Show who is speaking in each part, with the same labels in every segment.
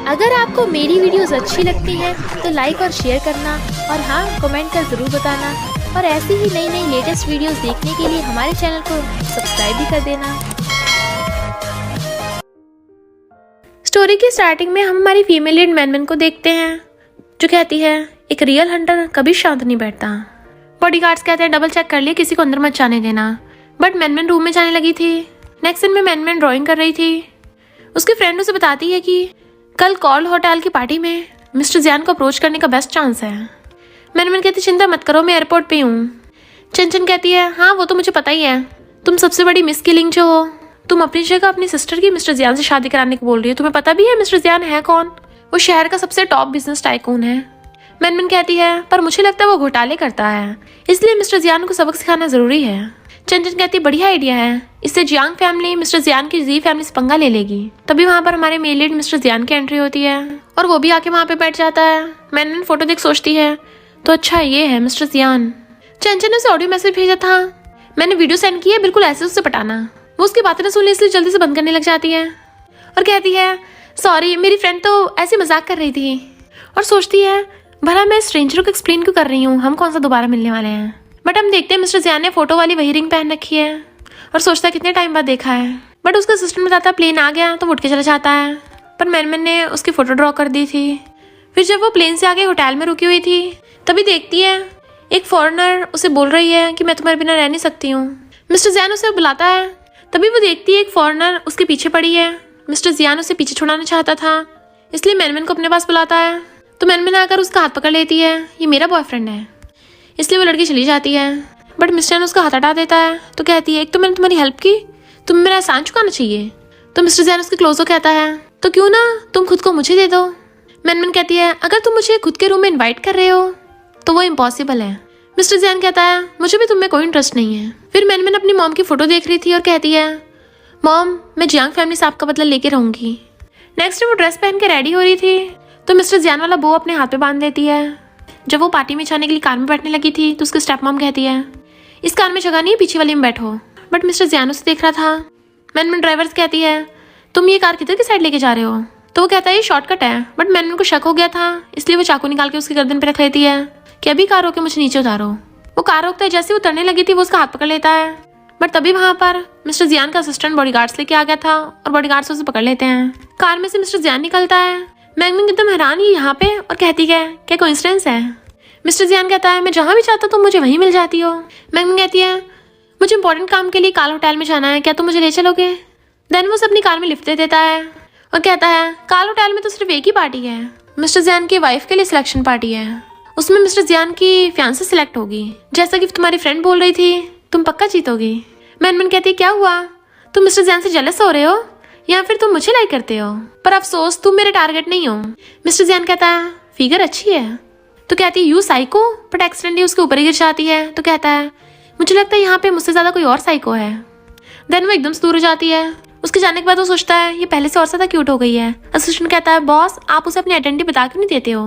Speaker 1: अगर आपको मेरी वीडियोस अच्छी लगती हैं तो लाइक और शेयर करना और हाँ कमेंट कर ज़रूर बताना और ऐसी ही नई नई लेटेस्ट वीडियोस देखने के लिए हमारे चैनल को सब्सक्राइब भी कर देना। स्टोरी की स्टार्टिंग में हम हमारी फीमेल लीड मैनमैन को देखते हैं जो कहती है एक रियल हंटर कभी शांत नहीं बैठता। बॉडीगार्ड्स कहते हैं डबल चेक कर लिए, किसी को अंदर मत जाने देना। बट मैनमैन रूम में जाने लगी थी। नेक्स्ट सीन में मैनमैन ड्राइंग कर रही थी। उसकी फ्रेंड उसे बताती है कि कल कॉल होटल की पार्टी में मिस्टर जियान को अप्रोच करने का बेस्ट चांस है। मैनमैन कहती चिंता मत करो, मैं एयरपोर्ट पे हूँ। चंचन कहती है हाँ वो तो मुझे पता ही है, तुम सबसे बड़ी मिस किलिंग जो हो। तुम अपनी जगह अपनी सिस्टर की मिस्टर जियान से शादी कराने को बोल रही हो। तुम्हें पता भी है मिस्टर जियान है कौन? वो शहर का सबसे टॉप बिजनेस टाइकून है। मैनमैन कहती है पर मुझे लगता है वो घोटाले करता है, इसलिए मिस्टर जियान को सबक सिखाना जरूरी है। चंचन कहती बढ़िया आइडिया है, इससे जियांग फैमिली मिस्टर जियान की जी फैमिली से पंगा ले लेगी। तभी वहाँ पर हमारे मेल लीड मिस्टर जियान की एंट्री होती है और वो भी आके वहाँ पे बैठ जाता है। मैंने फोटो देख सोचती है तो अच्छा ये है मिस्टर जियान। चंचन ने उसे ऑडियो मैसेज भेजा था, मैंने वीडियो सेंड की है, बिल्कुल ऐसे उससे पटाना। वो उसकी बातें न सुन इसलिए जल्दी से बंद करने लग जाती है और कहती है सॉरी मेरी फ्रेंड तो ऐसे मजाक कर रही थी। और सोचती है भला मैं स्ट्रेंजरों को एक्सप्लेन क्यों कर रही हूँ, हम कौन सा दोबारा मिलने वाले हैं। बट हम देखते हैं मिस्टर जियान ने फोटो वाली वही रिंग पहन रखी है और सोचता है कितने टाइम बाद देखा है। बट उसका सिस्टम बताता है प्लेन आ गया तो उठ के चला जाता है, पर मैनमैन ने उसकी फोटो ड्रॉ कर दी थी। फिर जब वो प्लेन से आके होटल में रुकी हुई थी तभी देखती है एक फॉरेनर उसे बोल रही है कि मैं तुम्हारे बिना रह नहीं सकती हूँ। मिस्टर जियान उसे बुलाता है, तभी वो देखती है एक फॉरेनर उसके पीछे पड़ी है। मिस्टर जियान उसे पीछे छुड़ाना चाहता था, इसलिए मैनमैन को अपने पास बुलाता है। तो मैनमैन आकर उसका हाथ पकड़ लेती है, ये मेरा बॉयफ्रेंड है। इसलिए वो लड़की चली जाती है। बट मिस्टर ने उसका हाथ हटा देता है तो कहती है एक तो मैंने तुम्हारी हेल्प की, तुम्हें मेरा एहसान चुकाना चाहिए। तो मिस्टर जियान उसके क्लोज हो कहता है तो क्यों ना तुम खुद को मुझे दे दो। मैनमैन कहती है अगर तुम मुझे खुद के रूम में इन्वाइट कर रहे हो तो वो इम्पॉसिबल है। मिस्टर जियान कहता है मुझे भी तुम में कोई इंटरेस्ट नहीं है। फिर मैनमैन अपनी मॉम की फोटो देख रही थी और कहती है मॉम मैं जियांग फैमिली से आपका बदला लेके रहूंगी। नेक्स्ट वो ड्रेस पहन के रेडी हो रही थी तो मिस्टर जियान वाला बो अपने हाथ पे बांध देती है। जब वो पार्टी में जाने के लिए कार में बैठने लगी थी तो उसकी स्टेप मॉम कहती है इस कार में जगह नहीं है, पीछे वाली में बैठो। बट मिस्टर जियान उसे देख रहा था। मैनमैन ड्राइवर से कहती है तुम ये कार किधर की साइड लेके जा रहे हो? तो वो कहता है ये शॉर्टकट है। बट मैनमैन को शक हो गया था, इसलिए वो चाकू निकाल के उसकी गर्दन पे रख लेती है कि अभी कार रोके मुझे नीचे उतारो। वो कार रोकता है, जैसे वो उतरने लगी थी वो उसका हाथ पकड़ लेता है। बट तभी वहाँ पर मिस्टर जियान का असिस्टेंट बॉडीगार्ड्स लेके आ गया था और बॉडीगार्ड्स उसे पकड़ लेते हैं। कार में से मिस्टर जियान निकलता है। मैनमैन एकदम हैरान ही यहाँ पे और कहती है क्या कोइंसिडेंस है। मिस्टर जियान कहता है मैं जहाँ भी चाहता तुम मुझे वहीं मिल जाती हो। मैनमैन कहती है मुझे इंपॉर्टेंट काम के लिए काल होटल में जाना है, क्या तुम मुझे ले चलोगे? देन वो अपनी कार में लिफ्ट दे देता है और कहता है काल होटल में तो सिर्फ एक ही पार्टी है, मिस्टर जियान की वाइफ के लिए सिलेक्शन पार्टी है, उसमें मिस्टर जियान की फियांसे सिलेक्ट होगी। जैसा कि तुम्हारी फ्रेंड बोल रही थी तुम पक्का जीतोगी। मैनमैन कहती है क्या हुआ, तुम मिस्टर जियान से जेलस हो रहे हो या फिर तुम मुझे लाइक करते हो? पर अफसोस तुम मेरे टारगेट नहीं हो। मिस्टर जियान कहता है फिगर अच्छी है। तो कहती है यू साइको, बट एक्सीडेंटली उसके ऊपर ही गिर जाती है। तो कहता है मुझे लगता है यहाँ पे मुझसे ज्यादा कोई और साइको है। देन वो एकदम से दूर हो जाती है। उसके जाने के बाद वो सोचता है ये पहले से और ज्यादा क्यूट हो गई है। असिस्टेंट कहता है बॉस आप उसे अपनी आइडेंटिटी बता क्यों नहीं देते हो?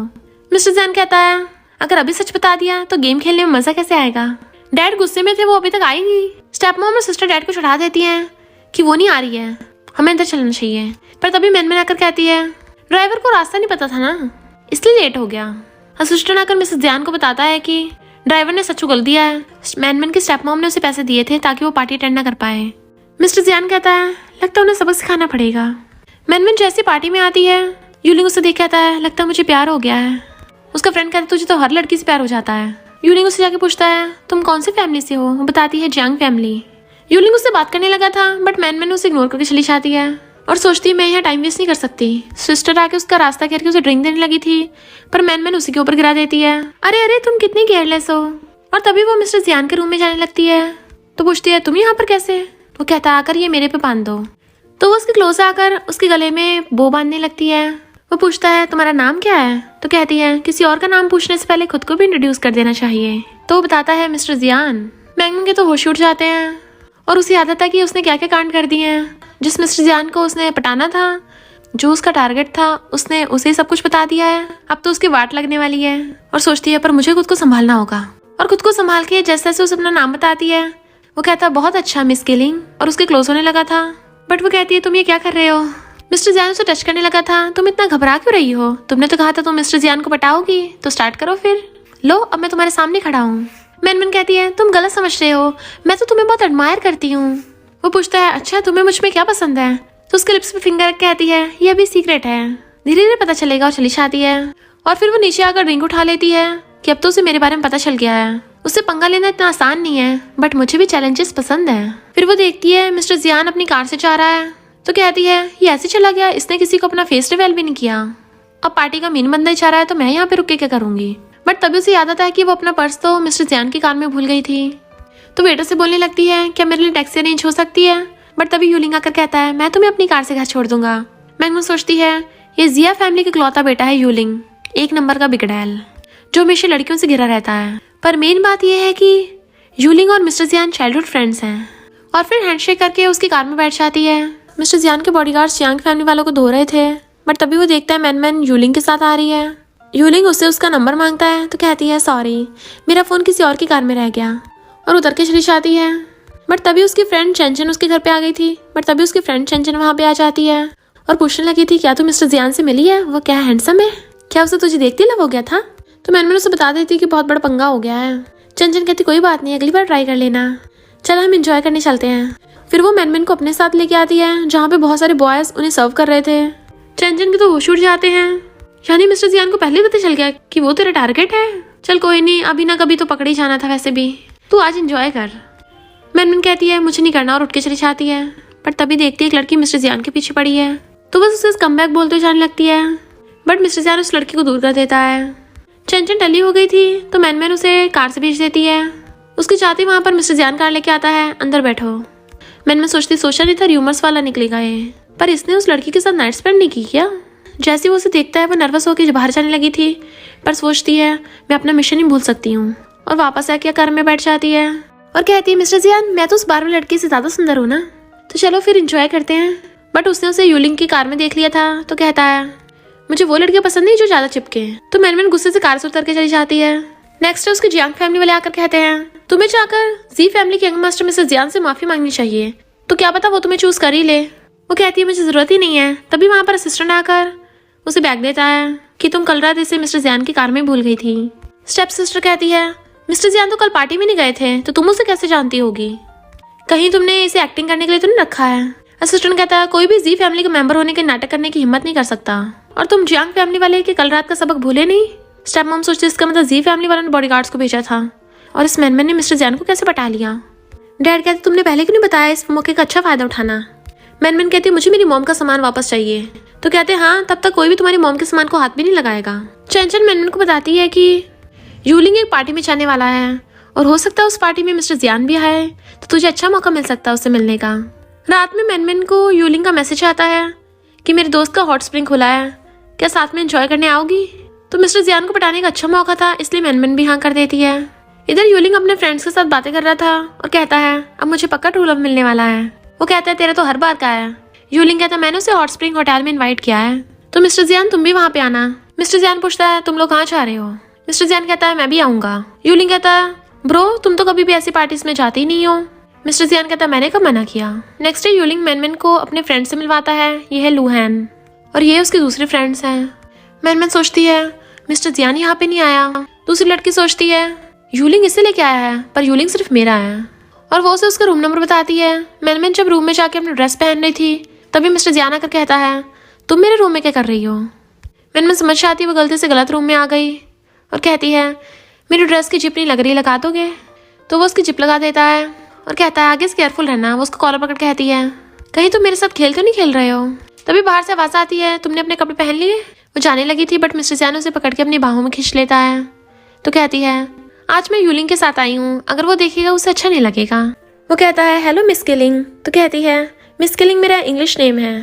Speaker 1: मिस्टर जियान कहता है अगर अभी सच बता दिया तो गेम खेलने में मजा कैसे आएगा? डैड गुस्से में थे, वो अभी तक आई नहीं। स्टेप मॉम और सिस्टर डैड को चढ़ा देती हैं कि वो नहीं आ रही है, हमें अंदर चलना चाहिए। पर तभी मैनमैन आकर कहती है ड्राइवर को रास्ता नहीं पता था ना, इसलिए लेट हो गया। असिस्टेंट आकर मिसेस जियान को बताता है कि ड्राइवर ने सच उगल दिया है, मैनमैन की स्टेप मॉम ने उसे पैसे दिए थे ताकि वो पार्टी अटेंड ना कर पाए। मिस्टर जियान कहता है लगता है उन्हें सबक सिखाना पड़ेगा। मैनमैन जैसी पार्टी में आती है यूलिंग उसे देख कहता है लगता है मुझे प्यार हो गया है। उसका फ्रेंड कहता है तुझे तो हर लड़की से प्यार हो जाता है। यूलिंग उससे जाके पूछता है तुम कौन सी फैमिली से हो? वो बताती है जियांग फैमिली। यूलिंग उससे बात करने लगा था बट मैनमैन उसे इग्नोर करके चली जाती है और सोचती है मैं यहाँ टाइम वेस्ट नहीं कर सकती। सिस्टर आके उसका रास्ता घेर के उसे ड्रिंक देने लगी थी पर मैनमैन उसी के ऊपर गिरा देती है। अरे अरे तुम कितनी केयरलेस हो। और तभी वो मिस्टर जियान के रूम में जाने लगती है तो पूछती है तुम यहाँ पर कैसे? वो कहता है आकर ये मेरे पे बांध दो। तो वो उसके क्लोज आकर उसके गले में बो बांधने लगती है। वो पूछता है तुम्हारा नाम क्या है? तो कहती है किसी और का नाम पूछने से पहले खुद को भी इंट्रोड्यूस कर देना चाहिए। तो वो बताता है मिस्टर जियान। मैनमैन के तो होश उड़ जाते हैं और उसे याद आता है कि उसने क्या क्या कांड कर दिए हैं। जिस मिस्टर जियान को उसने पटाना था, जो उसका टारगेट था, उसने उसे सब कुछ बता दिया है। अब तो उसकी वाट लगने वाली है और सोचती है पर मुझे खुद को संभालना होगा। और खुद को संभाल के जैसे जैसे उसे अपना नाम बताती है वो कहता है बहुत अच्छा मिस किलिंग और उसके क्लोज होने लगा था। बट वो कहती है तुम ये क्या कर रहे हो? मिस्टर जियान उसे टच करने लगा था। तुम इतना घबरा क्यों रही हो? तुमने तो कहा था तुम मिस्टर जियान को पटाओगी, तो स्टार्ट करो फिर। लो, अब मैं तुम्हारे सामने खड़ा हूँ। मैनमैन कहती है, तुम गलत समझ रहे हो, मैं तो तुम्हें बहुत एडमायर करती हूँ। वो पूछता है, अच्छा तुम्हें मुझ में क्या पसंद है? तो उसके लिप्स पे फिंगर रख कहती है, ये अभी सीक्रेट है, धीरे धीरे पता चलेगा। और चली जाती है। और फिर वो नीचे आकर रिंग उठा लेती है कि अब तो उसे मेरे बारे में पता चल गया है। उससे पंगा लेना इतना आसान नहीं है, बट मुझे भी चैलेंजेस पसंद है। फिर वो देखती है मिस्टर जियान अपनी कार से जा रहा है, तो कहती है, ये ऐसे चला गया, इसने किसी को अपना फेस रिवील भी नहीं किया। अब पार्टी का मेन बंदा ही चाह रहा है, तो मैं यहाँ पे रुक के क्या करूंगी? बट तभी उसे याद आता है कि वो अपना पर्स तो मिस्टर जियान की कार में भूल गई थी। तो वेटर से बोलने लगती है, क्या मेरे लिए टैक्सी अरेंज हो सकती है? बट तभी यूलिंग आकर कहता है, मैं तुम्हें अपनी कार से घर छोड़ दूंगा। मैंगमून सोचती है, ये जिया फैमिली का इकलौता बेटा है यूलिंग, एक नंबर का बिगड़ैल, जो हमेशा लड़कियों से घिरा रहता है। पर मेन बात यह है कि यूलिंग और मिस्टर जियान चाइल्डहुड फ्रेंड्स हैं। और फिर हैंडशेक करके उसकी कार में बैठ जाती है। मिस्टर जियान के बॉडीगार्ड्स यांग फैमिली वालों को धो रहे थे, बट तभी वो देखता है मैनमैन यूलिंग के साथ आ रही है। यूलिंग उससे उसका नंबर मांगता है, तो कहती है, सॉरी मेरा फोन किसी और की कार में रह गया, और उतर के चली जाती है। बट तभी उसकी फ्रेंड चेंचन उसके घर पे आ गई थी। वहाँ पे आ जाती है और पूछने लगी थी, क्या तू मिस्टर जियान से मिली है? वो क्या हैंडसम है? क्या उसे तुझे देखती लव हो गया था? तो मैंने उसे बता देती कि बहुत बड़ा पंगा हो गया है। चंचन कहती, कोई बात नहीं, अगली बार ट्राई कर लेना, चल हम एंजॉय करने चलते हैं। फिर वो मैनमैन को अपने साथ लेके आती है, जहाँ पे बहुत सारे बॉयज उन्हें सर्व कर रहे थे। चंचन के तो होश उड़ जाते हैं, यानी मिस्टर जियान को पहले ही पता चल गया कि वो तेरा टारगेट है। चल कोई नहीं, अभी ना कभी तो पकड़ ही जाना था, वैसे भी तू आज एंजॉय कर। मैनमैन कहती है, मुझे नहीं करना, और उठ के चली जाती है। पर तभी देखती है एक लड़की मिस्टर जियान के पीछे पड़ी है, तो बस उसे कमबैक बोलते हुए जाने लगती है। बट मिस्टर जियान उस लड़की को दूर कर देता है। चंचन टली हो गई थी, तो मैनमैन उसे कार से भेज देती है। उसके जाते वहां पर मिस्टर जियान कार लेके आता है, अंदर बैठो। मैनमैन सोचा नहीं था र्यूमर्स वाला निकलेगा ये, पर इसने उस लड़की के साथ नाइट स्पेंड नहीं की क्या? जैसे वो उसे देखता है, वो नर्वस होकर बाहर जाने लगी थी, पर सोचती है मैं अपना मिशन ही भूल सकती हूँ, और वापस आके कार में बैठ जाती है और कहती है, मिस्टर जियान मैं तो उस बार वाली लड़की से ज्यादा सुंदर हूँ ना, तो चलो फिर एंजॉय करते हैं। बट उसने उसे यूलिंग की कार में देख लिया था, तो कहता है, मुझे वो लड़कियां पसंद नहीं जो ज्यादा चिपके। तो मैनमैन गुस्से से कार से उतर के चली जाती है। नेक्स्ट उसके जियांग फैमिली वाले आकर कहते हैं, तुम्हें जाकर जी फैमिली के यंग मास्टर मिस्टर जियान से माफी मांगनी चाहिए, तो क्या पता वो तुम्हें चूज कर ही ले। वो कहती है, मुझे जरूरत ही नहीं है। तभी वहां पर असिस्टेंट आकर उसे बैग देता है कि तुम कल रात इसे मिस्टर जियान की कार में भूल गई थी। स्टेप सिस्टर कहती है, मिस्टर जियान तो कल पार्टी में नहीं गए थे, तो तुम उसे कैसे जानती होगी? कहीं तुमने इसे एक्टिंग करने के लिए तो नहीं रखा है? असिस्टेंट कहता है, कोई भी जी फैमिली का मेंबर होने के नाटक करने की हिम्मत नहीं कर सकता, और तुम जियांग फैमिली वाले के कल रात का सबक भूले नहीं? स्टेप मॉम सोचती इसका मतलब जी फैमिली वालों ने बॉडीगार्ड्स को भेजा था, और इस मैनमैन ने मिस्टर जियान को कैसे पटा लिया? डैड कहते, तुमने पहले क्यों नहीं बताया, इस मौके का अच्छा फायदा उठाना। मैनमैन कहती है, मुझे मेरी मॉम का सामान वापस चाहिए। तो कहते हैं, हाँ तब तक कोई भी तुम्हारी मॉम के सामान को हाथ भी नहीं लगाएगा। चंचन मैनमैन को बताती है कि यूलिंग एक पार्टी में जाने वाला है, और हो सकता है उस पार्टी में मिस्टर जियान भी आए, तो तुझे अच्छा मौका मिल सकता है उससे मिलने का। रात में मैनमैन को यूलिंग का मैसेज आता है कि मेरे दोस्त का हॉट स्प्रिंग खुला है, क्या साथ में एंजॉय करने आओगी? तो मिस्टर जियान को पटाने का अच्छा मौका था, इसलिए मैनमैन भी हाँ कर देती है। इधर यूलिंग अपने फ्रेंड्स के साथ बातें कर रहा था और कहता है, अब मुझे पक्का ट्रू लव मिलने वाला है। वो कहता है, तेरा तो हर बार का है। यूलिंग कहता है, मैंने उसे हॉट स्प्रिंग होटल में इन्वाइट किया है, तो मिस्टर जियान तुम भी वहाँ पे आना। मिस्टर जियान पूछता है, तुम लोग कहाँ जा रहे हो? मिस्टर जियान कहता है, मैं भी आऊंगा। यूलिंग कहता है, ब्रो तुम तो कभी भी ऐसी पार्टीज में जाते ही नहीं हो। मिस्टर जियान कहता है, मैंने कब मना किया? नेक्स्ट डे यूलिंग मैनमैन को अपने फ्रेंड से मिलवाता है। ये है लूहैन, और ये उसके दूसरे फ्रेंड्स हैं। मैनमैन सोचती है, मिस्टर जियान यहाँ पे नहीं आया। दूसरी लड़की सोचती है, यूलिंग इसे लेके आया है, पर यूलिंग सिर्फ मेरा है, और वो उसे उसका रूम नंबर बताती है। मैनमैन जब रूम में जाके अपनी ड्रेस पहन रही थी, तभी मिस्टर जियान आकर कहता है, तुम मेरे रूम में क्या कर रही हो? मैनमैन समझ जाती है वो गलती से गलत रूम में आ गई, और कहती है, मेरी ड्रेस की जिप नहीं लग रही, लगा दोगे? तो वो उसकी जिप लगा देता है और कहता है, आगे से केयरफुल रहना। वो उसको कॉलर पकड़ कहती है, कहीं तुम मेरे साथ खेल तो नहीं खेल रहे हो? तभी बाहर से आवाज आती है, तुमने अपने कपड़े पहन लिए? वो जाने लगी थी, बट मिस्टर जियान उसे पकड़ के अपनी बाहों में खींच लेता है। तो कहती है, आज मैं यूलिंग के साथ आई हूँ, अगर वो देखेगा उसे अच्छा नहीं लगेगा। वो कहता है, हेलो मिस किलिंग। तो कहती है, मिस किलिंग मेरा इंग्लिश नेम है,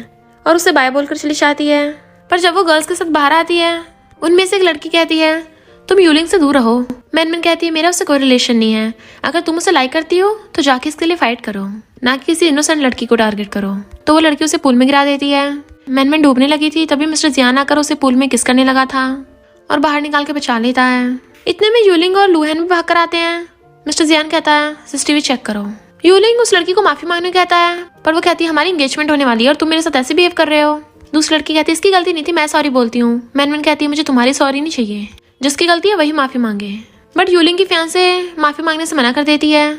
Speaker 1: और उसे बाय बोलकर चली जाती है। पर जब वो गर्ल्स के साथ बाहर आती है, उनमें से एक लड़की कहती है, तुम यूलिंग से दूर रहो। मैनमैन कहती है, मेरा उससे कोई रिलेशन नहीं है, अगर तुम उसे लाइक करती हो तो जाके इसके लिए फाइट करो, ना कि किसी इनोसेंट लड़की को टारगेट करो। तो वो लड़की उसे पूल में गिरा देती है। मैनमैन डूबने लगी थी, तभी मिस्टर जियान आकर उसे पूल में किस करने लगा था और बाहर निकाल के बचा लेता है। इतने में यूलिंग और लूहैन भी भाग कर आते हैं। मिस्टर जियान कहता है, सीसीटीवी चेक करो। यूलिंग उस लड़की को माफी मांगने कहता है, पर वो कहती है, हमारी एंगेजमेंट होने वाली है और तुम मेरे साथ ऐसे बिहेव कर रहे हो। दूसरी लड़की कहती है इसकी गलती नहीं थी, मैं सॉरी बोलती हूँ। मैनमैन कहती है मुझे तुम्हारी सॉरी नहीं चाहिए, जिसकी गलती है वही माफी मांगे। बट यूलिंग की फियांसे माफी मांगने से मना कर देती है।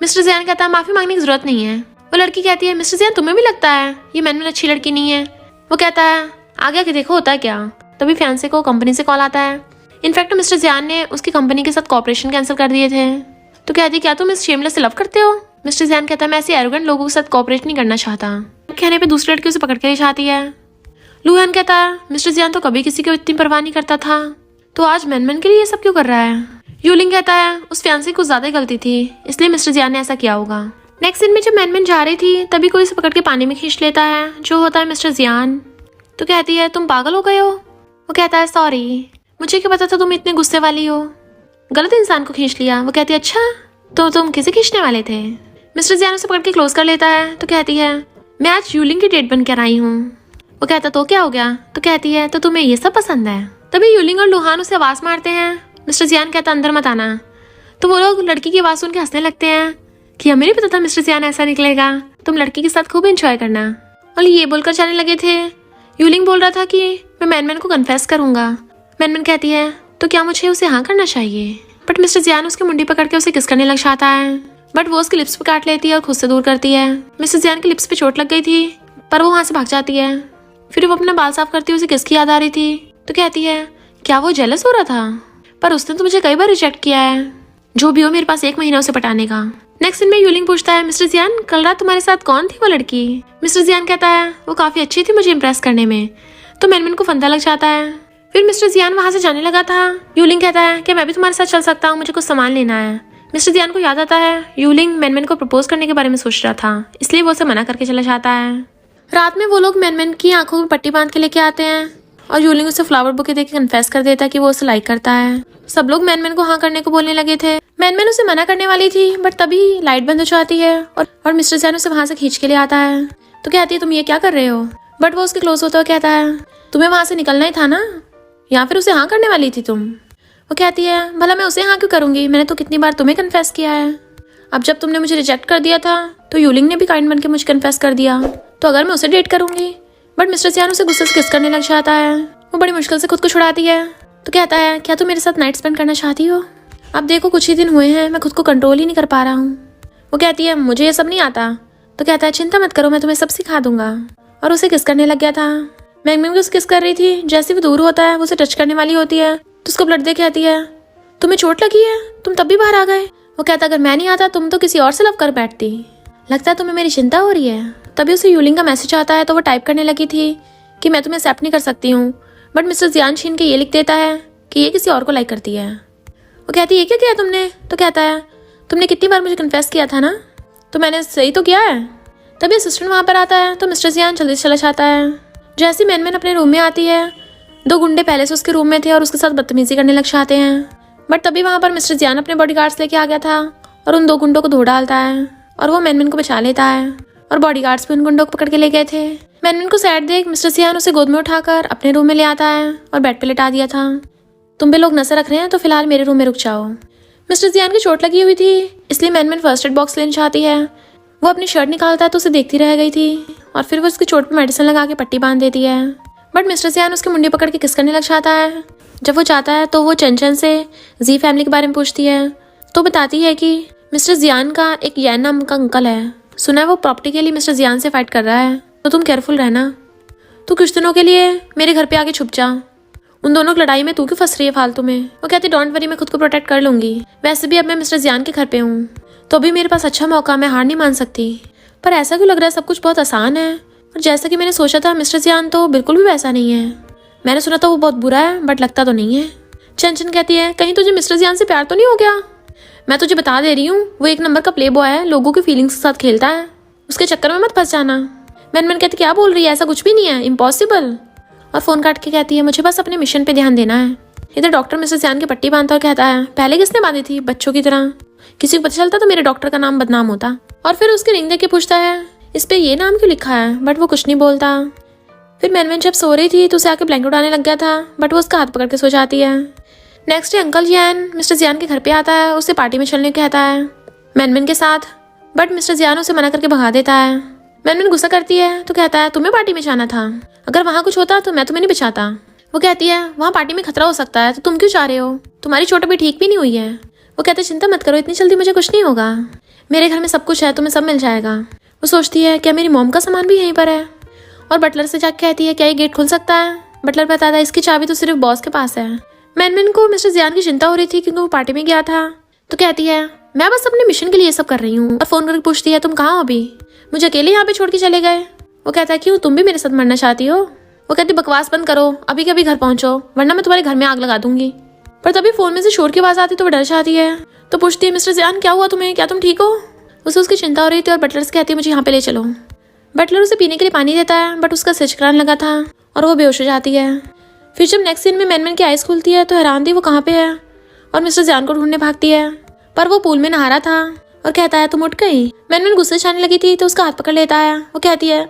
Speaker 1: मिस्टर जियान कहता है माफी मांगने की जरूरत नहीं है। वो लड़की कहती है मिस्टर जियान तुम्हें भी लगता है ये मैनमैन अच्छी लड़की नहीं है? वो कहता है आगे आके देखो होता है क्या। तभी फियांसे को कंपनी से कॉल आता है। इनफैक्ट मिस्टर जियान ने उसकी कंपनी के साथ कॉपरेशन कैंसिल कर दिए थे। तो कहती क्या तुम इस शेमलेस से लव करते हो? मिस्टर जियान कहता है मैं ऐसे एरोगेंट लोगों के साथ कॉपरेट नहीं करना चाहता। कहने पे दूसरी लड़की उसे पकड़ के ले जाती है। लुहान कहता है मिस्टर जियान तो कभी किसी की इतनी परवाह नहीं करता था, तो आज मैनमैन के लिए ये सब क्यों कर रहा है? यूलिंग कहता है उस फियांसे को ज्यादा गलती थी, इसलिए मिस्टर जियान ने ऐसा किया होगा। नेक्स्ट दिन में जब मैनमैन जा रही थी तभी कोई उसे पकड़ के पानी में खींच लेता है, जो होता है मिस्टर जियान। तो कहती है तुम पागल हो गए हो? वो कहता है सॉरी, मुझे क्या पता था तुम इतने गुस्से वाली हो, गलत इंसान को खींच लिया। वो कहती है अच्छा तो तुम किसे खींचने वाले थे? मिस्टर जियान उसे पकड़ के क्लोज कर लेता है। तो कहती है मैं आज यूलिंग की डेट बन कर आई हूँ। वो कहता तो क्या हो गया? तो कहती है तो तुम्हें ये सब पसंद है? तभी यूलिंग और लुहान उसे आवाज मारते हैं। मिस्टर जियान कहता अंदर मत आना। तो वो लोग लड़की की आवाज सुन के हंसने लगते हैं कि हमें नहीं पता था मिस्टर जियान ऐसा निकलेगा, तुम लड़की के साथ खूब एंजॉय करना। और ये बोलकर जाने लगे थे। यूलिंग बोल रहा था कि मैं मैनमैन को कन्फेस करूंगा। मैनमैन कहती है तो क्या मुझे उसे हाँ करना चाहिए? बट मिस्टर जियान उसकी मुंडी पकड़ के उसे किस करने लग जाता है, बट वो उसकी लिप्स पे काट लेती है और खुद से दूर करती है। मिस्टर जियान की लिप्स पे चोट लग गई थी, पर वो वहां से भाग जाती है। फिर वो अपना बाल साफ करती हुई उसे किसकी याद आ रही थी। तो कहती है क्या वो जेलस हो रहा था? पर उसने तो मुझे कई बार रिजेक्ट किया है, जो भी हो मेरे पास 1 महीना उसे पटाने का। नेक्स्ट दिन में यूलिंग पूछता है मिस्टर जियान कल रात तुम्हारे साथ कौन थी वो लड़की? मिस्टर जियान कहता है वो काफी अच्छी थी मुझे इम्प्रेस करने में। तो मैनमैन को फंदा लग जाता है। फिर मिस्टर जियान वहां से जाने लगा था। यूलिंग कहता है कि मैं भी तुम्हारे साथ चल सकता हूँ, मुझे कुछ सामान लेना है। मिस्टर जियान को याद आता है यूलिंग मैनमैन को प्रपोज करने के बारे में सोच रहा था, इसलिए वो उसे मना करके चला जाता है। रात में वो लोग मैनमैन की आंखों में पट्टी बांध के लेके आते हैं और यूलिंग उसे फ्लावर बुके देके कन्फेस कर देता है कि वो उसे लाइक करता है। सब लोग मैनमैन को हाँ करने को बोलने लगे थे। मैनमैन उसे मना करने वाली थी, बट तभी लाइट बंद हो जाती है और मिस्टर जियान उसे वहां से खींच के ले आता है। तो कहती है तुम ये क्या कर रहे हो? बट वो उसके क्लोज होता हुआ कहता है तुम्हें वहां से निकलना ही था ना, या फिर उसे हाँ करने वाली थी तुम? वो कहती है भला मैं उसे हाँ क्यों करूंगी, मैंने तो कितनी बार तुम्हें कन्फेस किया है। अब जब तुमने मुझे रिजेक्ट कर दिया था तो यूलिंग ने भी काइंड बन के मुझे कन्फेस कर दिया, तो अगर मैं उसे डेट करूंगी। बट मिस्टर जियान उसे गुस्से से किस करने लग जाता है। वो बड़ी मुश्किल से खुद को छुड़ाती है। तो कहता है क्या तुम मेरे साथ नाइट स्पेंड करना चाहती हो? अब देखो कुछ ही दिन हुए हैं, मैं खुद को कंट्रोल ही नहीं कर पा रहा हूँ। वो कहती है मुझे ये सब नहीं आता। तो कहता है चिंता मत करो, मैं तुम्हें सब सिखा दूंगा। और उसे किस करने लग गया था। मैनमैन भी उसे किस कर रही थी। जैसे वो दूर होता है वो उसे टच करने वाली होती है तो उसको ब्लड दे कहती है तुम्हें चोट लगी है, तुम तब भी बाहर आ गए। वो कहता अगर मैं नहीं आता तुम तो किसी और से लव कर बैठती, लगता है तुम्हें मेरी चिंता हो रही है। तभी उसे यूलिंग का मैसेज आता है, तो वो टाइप करने लगी थी कि मैं तुम्हें एक्सेप्ट नहीं कर सकती हूँ। बट मिस्टर जियान छीन के ये लिख देता है कि ये किसी और को लाइक करती है। वो कहती है ये क्या किया तुमने? तो कहता है तुमने कितनी बार मुझे कन्फेस किया था ना, तो मैंने सही तो किया है। तभी असिस्टेंट वहाँ पर आता है तो मिस्टर जियान जल्दी से चला जाता है। जैसे मैनमैन अपने रूम में आती है, 2 गुंडे पहले से उसके रूम में थे और उसके साथ बदतमीजी करने लग जाते हैं। बट तभी वहाँ पर मिस्टर जियान अपने बॉडीगार्ड्स लेके आ गया था और उन 2 गुंडों को धो डालता है और वो मैनमैन को बचा लेता है। और बॉडीगार्ड्स भी उन गुंडों को पकड़ के ले गए थे। मैनमैन को सैड देख मिस्टर जियान उसे गोद में उठाकर अपने रूम में ले आता है और बेड पे लेटा दिया था। तुम पे लोग नजर रख रहे हैं तो फिलहाल मेरे रूम में रुक जाओ। मिस्टर जियान की चोट लगी हुई थी, इसलिए मैनमैन फर्स्ट एड बॉक्स लेना चाहती है। वो अपनी शर्ट निकालता है तो उसे देखती रह गई थी और फिर वो उसकी चोट पे मेडिसिन लगा के पट्टी बांध देती है। बट मिस्टर जियान उसकी मुंडी पकड़ के किस करने लग जाता है। जब वो चाहता है तो वो चंचन से जी फैमिली के बारे में पूछती है, तो बताती है कि मिस्टर जियान का एक यैन नाम का अंकल है, सुना है वो प्रॉपर्टी के लिए मिस्टर जियान से फाइट कर रहा है, तो तुम केयरफुल रहना। तू कुछ दिनों के लिए मेरे घर पे आके छुप जा, उन दोनों की लड़ाई में तू क्यों फंस रही है फालतू में। वो कहती डोंट वरी, मैं खुद को प्रोटेक्ट कर लूंगी, वैसे भी अब मैं मिस्टर जियान के घर पे हूँ, तो अभी मेरे पास अच्छा मौका, मैं हार नहीं मान सकती। पर ऐसा क्यों लग रहा है सब कुछ बहुत आसान है, और जैसा कि मैंने सोचा था मिस्टर जियान तो बिल्कुल भी वैसा नहीं है। मैंने सुना था वो बहुत बुरा है, बट लगता तो नहीं है। चंचन कहती है कहीं तुझे मिस्टर जियान से प्यार तो नहीं हो गया? मैं तुझे बता दे रही हूँ वो 1 नंबर का प्ले बॉय है, लोगों की फीलिंग्स के साथ खेलता है, उसके चक्कर में मत फंस जाना। मैनमैन कहती क्या बोल रही है, ऐसा कुछ भी नहीं है, इम्पॉसिबल। और फोन काट के कहती है मुझे बस अपने मिशन पे ध्यान देना है। इधर डॉक्टर मिस्टर जियान की पट्टी बांधता और कहता है पहले किसने बांधी थी, बच्चों की तरह, किसी को पता चलता तो मेरे डॉक्टर का नाम बदनाम होता। और फिर उसकी रिंग देख के पूछता है इस पे ये नाम क्यों लिखा है, बट वो कुछ नहीं बोलता। फिर मैनमैन जब सो रही थी तो उसे आके ब्लैंकेट उड़ाने लग गया था, बट वो उसका हाथ पकड़ के सो जाती है। नेक्स्ट डे अंकल जियान मिस्टर जियान के घर पे आता है, उसे पार्टी में चलने कहता है मैनमैन के साथ, बट मिस्टर जियान उसे मना करके भगा देता है। मैनमैन गुस्सा करती है तो कहता है तुम्हें पार्टी में जाना था, अगर वहाँ कुछ होता तो मैं तुम्हें नहीं बचाता। वो कहती है वहाँ पार्टी में खतरा हो सकता है तो तुम क्यों जा रहे हो, तुम्हारी चोट अभी ठीक भी नहीं हुई है। वो कहते हैं चिंता मत करो, इतनी जल्दी मुझे कुछ नहीं होगा, मेरे घर में सब कुछ है, तुम्हें सब मिल जाएगा। वो सोचती है क्या मेरी मॉम का सामान भी यहीं पर है, और बटलर से जाकर कहती है क्या ये गेट खुल सकता है। बटलर बताता है इसकी चाबी तो सिर्फ बॉस के पास है। मैनमैन को मिस्टर जियान की चिंता हो रही थी क्योंकि वो पार्टी में गया था, तो कहती है मैं बस अपने मिशन के लिए सब कर रही हूँ, और फोन करके पूछती है तुम कहाँ हो अभी, मुझे अकेले यहाँ पे छोड़ के चले गए। वो कहता है क्यों, तुम भी मेरे साथ मरना चाहती हो। वो कहती बकवास बंद करो, अभी के अभी घर पहुंचो वरना मैं तुम्हारे घर में आग लगा दूंगी। पर तभी फोन में से शोर की आवाज आती तो वो डर जाती है, तो पूछती है मिस्टर जियान क्या हुआ तुम्हें, क्या तुम ठीक हो। उसे उसकी चिंता हो रही थी और बटलर से कहती है मुझे यहाँ पे ले चलो। बटलर उसे पीने के लिए पानी देता है बट उसका स्विच कराने लगा था और वो बेहोश हो जाती है। फिर जब नेक्स्ट सीन में मैनमैन की आइज खुलती है तो हैरान थी वो कहाँ पे है, और मिस्टर जियान को ढूंढने भागती है, पर वो पूल में नहा रहा था और कहता है तुम उठ गई। मैनमैन गुस्से से आने लगी थी तो उसका हाथ पकड़ लेता है। वो कहती है